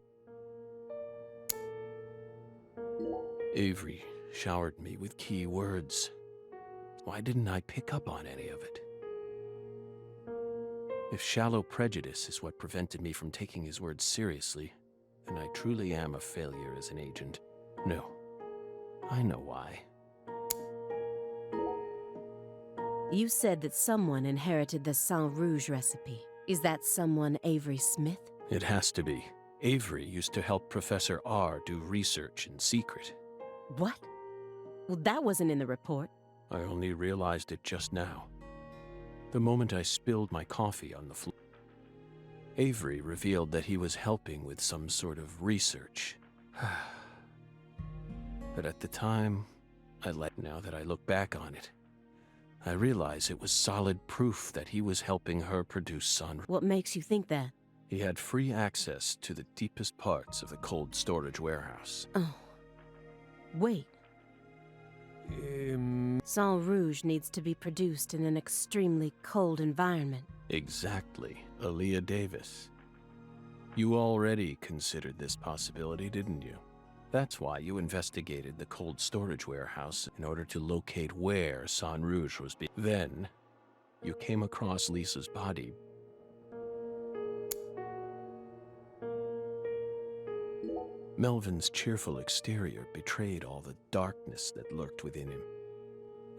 Avery showered me with key words. Why didn't I pick up on any of it? If shallow prejudice is what prevented me from taking his words seriously, then I truly am a failure as an agent. No, I know why. You said that someone inherited the Sang Rouge recipe. Is that someone Avery Smith? It has to be. Avery used to help Professor R do research in secret. What? Well, that wasn't in the report. I only realized it just now. The moment I spilled my coffee on the floor. Avery revealed that he was helping with some sort of research. But at the time, now that I look back on it, I realize it was solid proof that he was helping her produce Sun. What makes you think that? He had free access to the deepest parts of the cold storage warehouse. Oh. Wait. Sang Rouge needs to be produced in an extremely cold environment. Exactly, Aaliyah Davis. You already considered this possibility, didn't you? That's why you investigated the cold storage warehouse in order to locate where Sang Rouge was being. Then, you came across Lisa's body. Melvin's cheerful exterior betrayed all the darkness that lurked within him.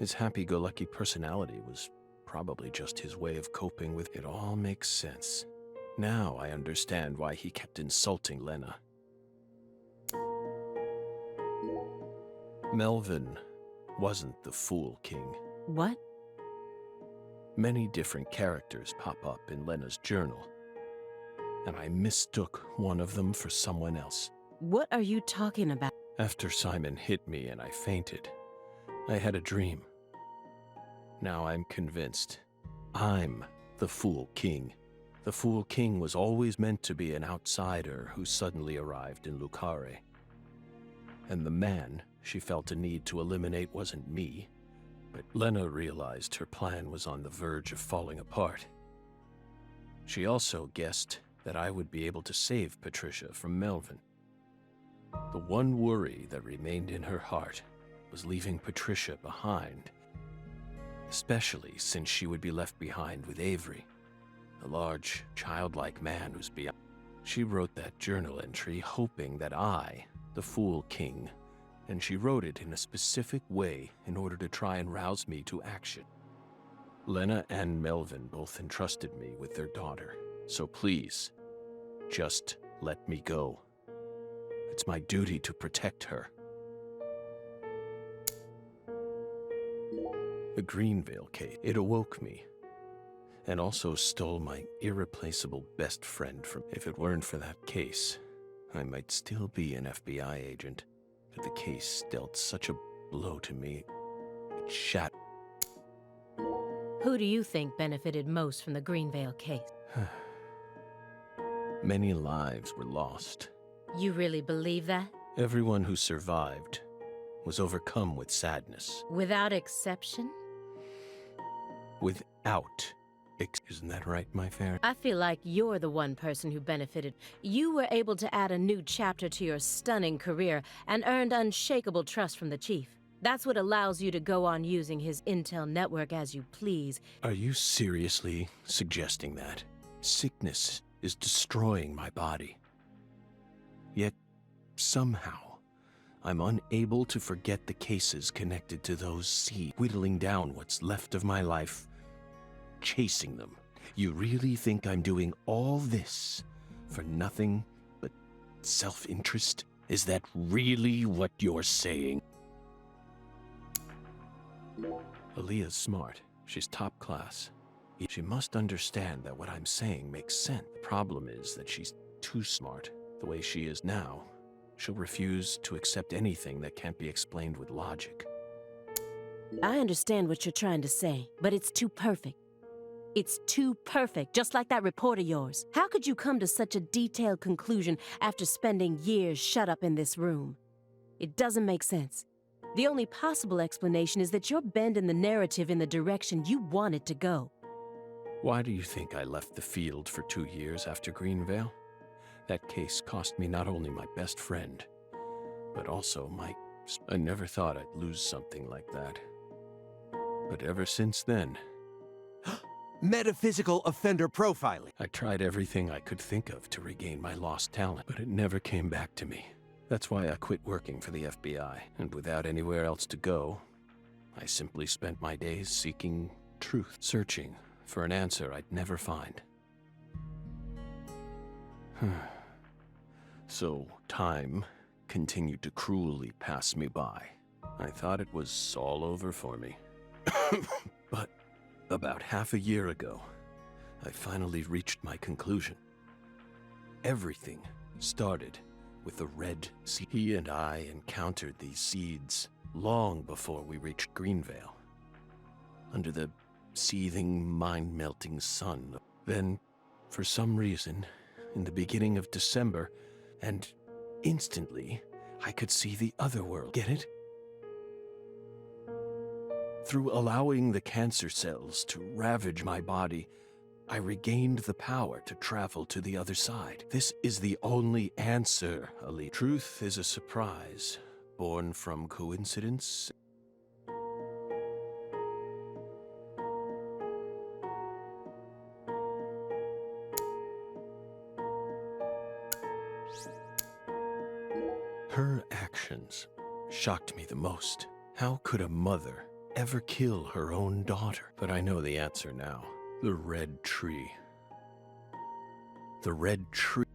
His happy-go-lucky personality was probably just his way of coping with it. All makes sense. Now I understand why he kept insulting Lena. Melvin wasn't the Fool King. What? Many different characters pop up in Lena's journal, and I mistook one of them for someone else. What are you talking about? After Simon hit me and I fainted, I had a dream. Now I'm convinced I'm the Fool King. The Fool King was always meant to be an outsider who suddenly arrived in Lucare. And the man she felt a need to eliminate wasn't me, but Lena realized her plan was on the verge of falling apart. She also guessed that I would be able to save Patricia from Melvin. The one worry that remained in her heart was leaving Patricia behind, especially since she would be left behind with Avery, the large, childlike man who's beyond. She wrote that journal entry hoping that I, the Fool King, and she wrote it in a specific way in order to try and rouse me to action. Lena and Melvin both entrusted me with their daughter, so please, just let me go. It's my duty to protect her. The Greenvale case, it awoke me, and also stole my irreplaceable best friend from. If it weren't for that case, I might still be an FBI agent, but the case dealt such a blow to me, it shattered. Who do you think benefited most from the Greenvale case? Many lives were lost. You really believe that? Everyone who survived was overcome with sadness. Without exception? Without. Isn't that right, my fair? I feel like you're the one person who benefited. You were able to add a new chapter to your stunning career and earned unshakable trust from the chief. That's what allows you to go on using his intel network as you please. Are you seriously suggesting that? Sickness is destroying my body. Yet, somehow, I'm unable to forget the cases connected to those seeds, whittling down what's left of my life, chasing them. You really think I'm doing all this for nothing but self-interest? Is that really what you're saying? Aaliyah's smart. She's top class. She must understand that what I'm saying makes sense. The problem is that she's too smart. The way she is now, she'll refuse to accept anything that can't be explained with logic. I understand what you're trying to say, but it's too perfect. It's too perfect, just like that report of yours. How could you come to such a detailed conclusion after spending years shut up in this room? It doesn't make sense. The only possible explanation is that you're bending the narrative in the direction you want it to go. Why do you think I left the field for 2 years after Greenvale? That case cost me not only my best friend, but also I never thought I'd lose something like that. But ever since then... Metaphysical offender profiling. I tried everything I could think of to regain my lost talent, but it never came back to me. That's why I quit working for the FBI, and without anywhere else to go, I simply spent my days seeking truth, searching for an answer I'd never find. So time continued to cruelly pass me by. I thought it was all over for me. But about half a year ago, I finally reached my conclusion. Everything started with the red seed. He and I encountered these seeds long before we reached Greenvale. Under the seething, mind-melting sun. Then, for some reason, in the beginning of December, and instantly, I could see the other world. Get it? Through allowing the cancer cells to ravage my body, I regained the power to travel to the other side. This is the only answer, Ali. Truth is a surprise, born from coincidence. Her actions shocked me the most. How could a mother ever kill her own daughter? But I know the answer now. The red tree. The red tree.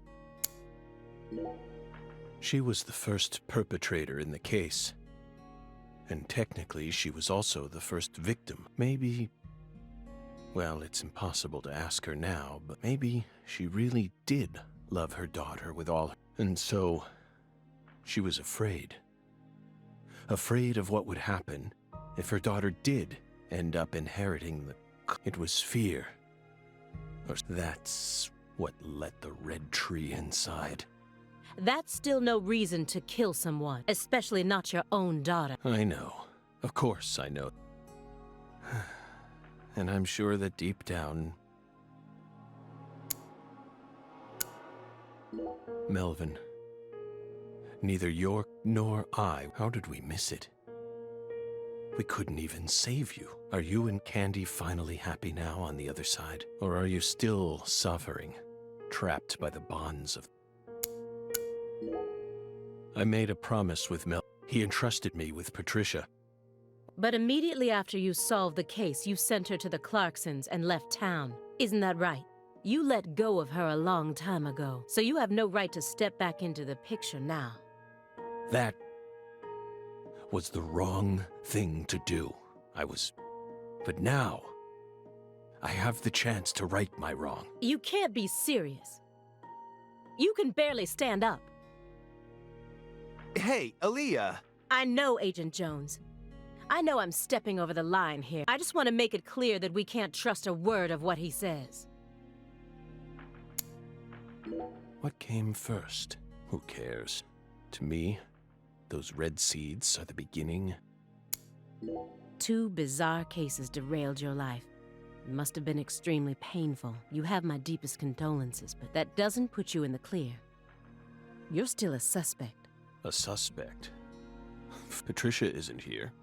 She was the first perpetrator in the case. And technically, she was also the first victim. Maybe, well, it's impossible to ask her now, but maybe she really did love her daughter with all. And so, she was afraid. Afraid of what would happen if her daughter did end up inheriting the... It was fear. Or that's what let the red tree inside. That's still no reason to kill someone, especially not your own daughter. I know. Of course I know. And I'm sure that deep down... Melvin, neither York nor I, how did we miss it? We couldn't even save you. Are you and Candy finally happy now on the other side? Or are you still suffering, trapped by the bonds of... I made a promise with Mel. He entrusted me with Patricia. But immediately after you solved the case, you sent her to the Clarksons and left town. Isn't that right? You let go of her a long time ago, so you have no right to step back into the picture now. That was the wrong thing to do. But now, I have the chance to right my wrong. You can't be serious. You can barely stand up. Hey, Aaliyah. I know, Agent Jones. I know I'm stepping over the line here. I just want to make it clear that we can't trust a word of what he says. What came first? Who cares? To me, those red seeds are the beginning. 2 bizarre cases derailed your life. It must have been extremely painful. You have my deepest condolences, but that doesn't put you in the clear. You're still a suspect. A suspect? Patricia isn't here.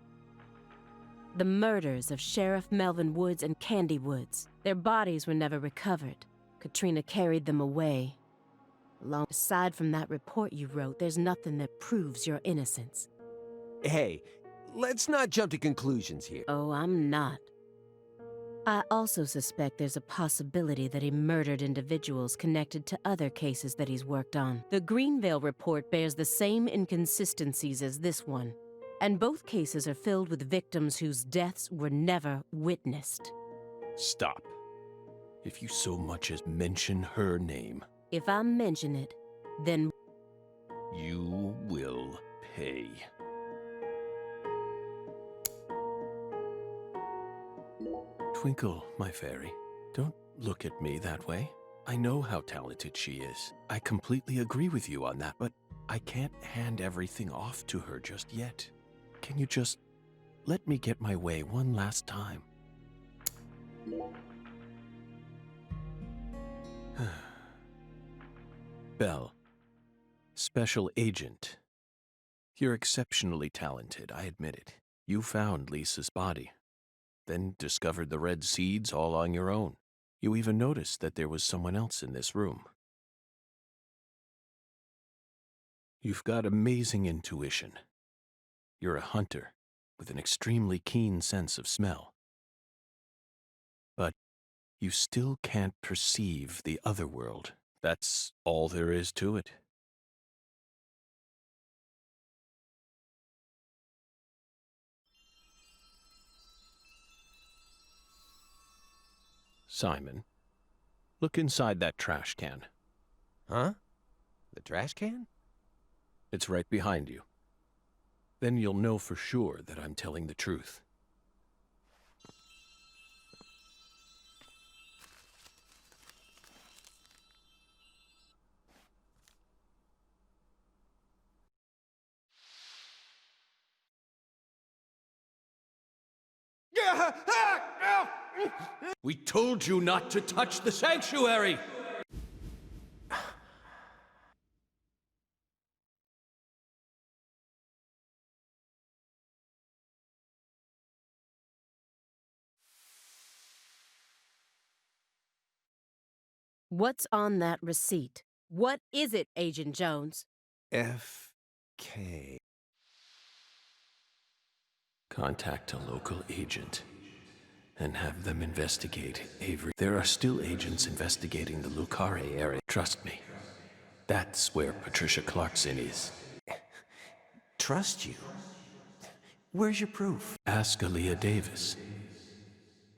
The murders of Sheriff Melvin Woods and Candy Woods. Their bodies were never recovered. Katrina carried them away. Aside from that report you wrote, there's nothing that proves your innocence. Hey, let's not jump to conclusions here. Oh, I'm not. I also suspect there's a possibility that he murdered individuals connected to other cases that he's worked on. The Greenvale report bears the same inconsistencies as this one, and both cases are filled with victims whose deaths were never witnessed. Stop. If you so much as mention her name... If I mention it, then... You will pay. Twinkle, my fairy, don't look at me that way. I know how talented she is. I completely agree with you on that, but I can't hand everything off to her just yet. Can you just let me get my way one last time? Belle, Special Agent. You're exceptionally talented, I admit it. You found Lisa's body, then discovered the red seeds all on your own. You even noticed that there was someone else in this room. You've got amazing intuition. You're a hunter with an extremely keen sense of smell. But you still can't perceive the other world. That's all there is to it. Simon, look inside that trash can. Huh? The trash can? It's right behind you. Then you'll know for sure that I'm telling the truth. We told you not to touch the sanctuary! What's on that receipt? What is it, Agent Jones? F.K. Contact a local agent and have them investigate Avery. There are still agents investigating the Lucare area. Trust me. That's where Patricia Clarkson is. Trust you? Where's your proof? Ask Aaliyah Davis.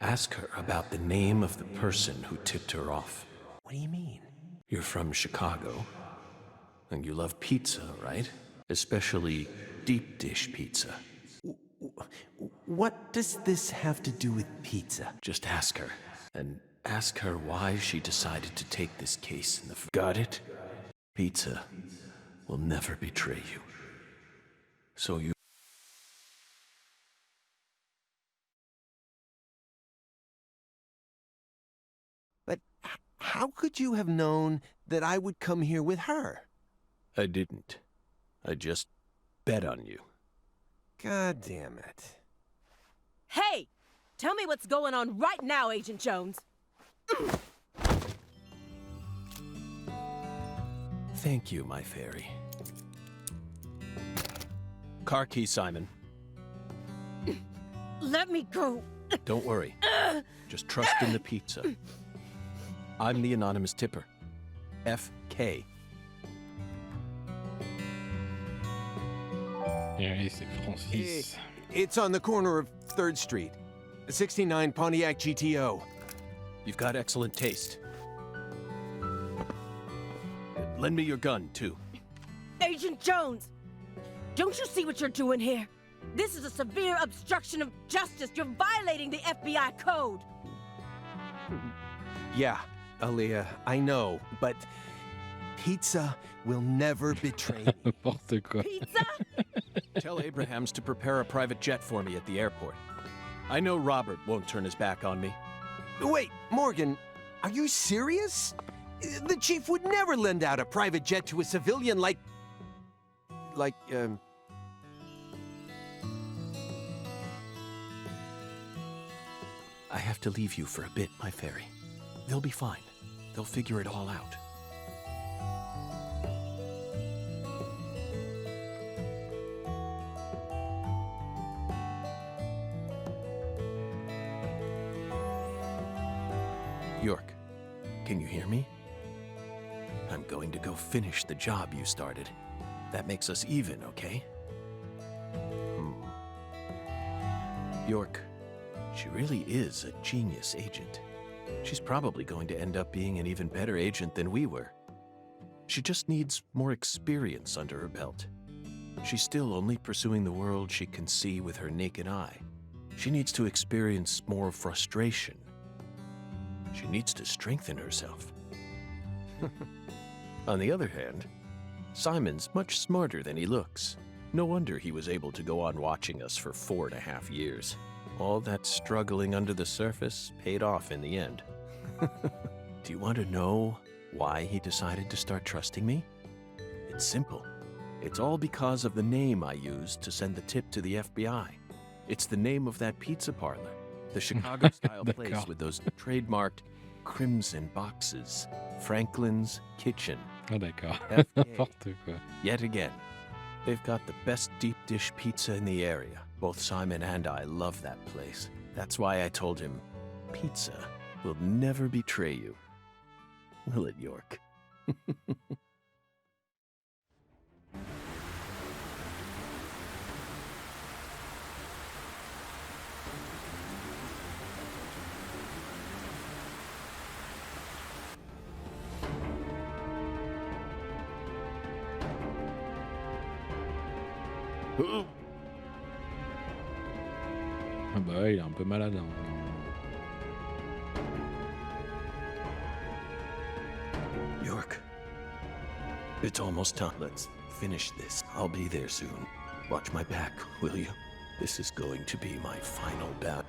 Ask her about the name of the person who tipped her off. What do you mean? You're from Chicago, and you love pizza, right? Especially deep dish pizza. What does this have to do with pizza? Just ask her, and ask her why she decided to take this case in the Got it? Pizza will never betray you. So you... But how could you have known that I would come here with her? I didn't. I just bet on you. God damn it. Hey! Tell me what's going on right now, Agent Jones. Thank you, my fairy. Car key, Simon. Let me go. Don't worry. Just trust in the pizza. I'm the anonymous tipper. F.K. Yeah, c'est Francis. It's on the corner of 3rd Street. 69 Pontiac GTO. You've got excellent taste. Lend me your gun, too. Agent Jones! Don't you see what you're doing here? This is a severe obstruction of justice. You're violating the FBI code. Yeah, Aaliyah, I know, but pizza will never betray me. N'importe quoi. Pizza? Tell Abrahams to prepare a private jet for me at the airport. I know Robert won't turn his back on me. Wait, Morgan, are you serious? The chief would never lend out a private jet to a civilian like... I have to leave you for a bit, my fairy. They'll be fine. They'll figure it all out. York, can you hear me? I'm going to go finish the job you started. That makes us even, okay? York, she really is a genius agent. She's probably going to end up being an even better agent than we were. She just needs more experience under her belt. She's still only pursuing the world she can see with her naked eye. She needs to experience more frustration. She needs to strengthen herself. On the other hand, Simon's much smarter than he looks. No wonder he was able to go on watching us for 4.5 years. All that struggling under the surface paid off in the end. Do you want to know why he decided to start trusting me? It's simple. It's all because of the name I used to send the tip to the FBI. It's the name of that pizza parlor, the Chicago-style place with those trademarked crimson boxes. Franklin's Kitchen. Ah d'accord. N'importe quoi. Yet again, they've got the best deep dish pizza in the area. Both Simon and I love that place. That's why I told him, pizza will never betray you. Will it, York? Ah bah ouais, il est un peu malade. Hein. York. It's almost time. Let's finish this. I'll be there soon. Watch my back, will you? This is going to be my final battle.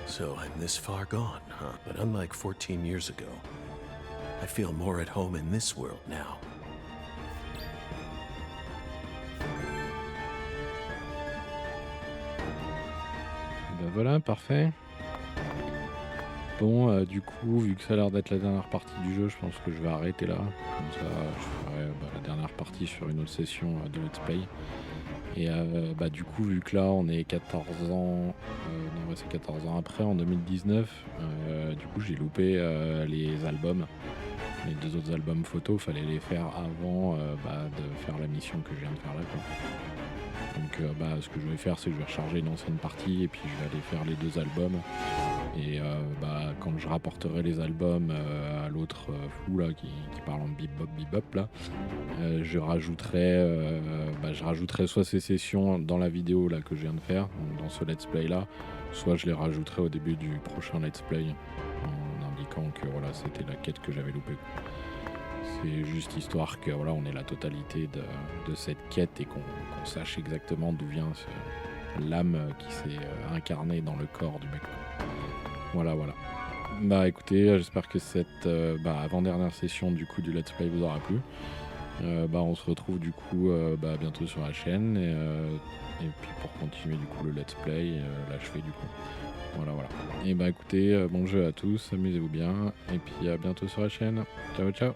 So I'm this far gone, huh? But unlike 14 years ago, I feel more at home in this world now. Bah voilà, parfait. Bon, du coup, vu que ça a l'air d'être la dernière partie du jeu, je pense que je vais arrêter là. Comme ça, je ferai la dernière partie sur une autre session de Let's Play. Et bah du coup, vu que là, on est 14 ans... non, ouais, c'est 14 ans après, en 2019. Du coup, j'ai loupé les albums. Les 2 autres albums photos, fallait les faire avant de faire la mission que je viens de faire là, quoi. Donc ce que je vais faire, c'est que je vais recharger une ancienne partie et puis je vais aller faire les 2 albums. Et quand je rapporterai les albums à l'autre fou là qui parle en bebop là, je rajouterai soit ces sessions dans la vidéo là que je viens de faire, dans ce let's play là, soit je les rajouterai au début du prochain let's play en indiquant que voilà, c'était la quête que j'avais loupée. C'est juste histoire que voilà, on ait la totalité de cette quête et qu'on sache exactement d'où vient l'âme qui s'est incarnée dans le corps du mec. Voilà. Bah écoutez, j'espère que cette avant-dernière session du coup du let's play vous aura plu. On se retrouve du coup bientôt sur la chaîne et puis pour continuer du coup le let's play, l'achever du coup. Voilà. Et bah écoutez, bon jeu à tous, amusez-vous bien et puis à bientôt sur la chaîne. Ciao.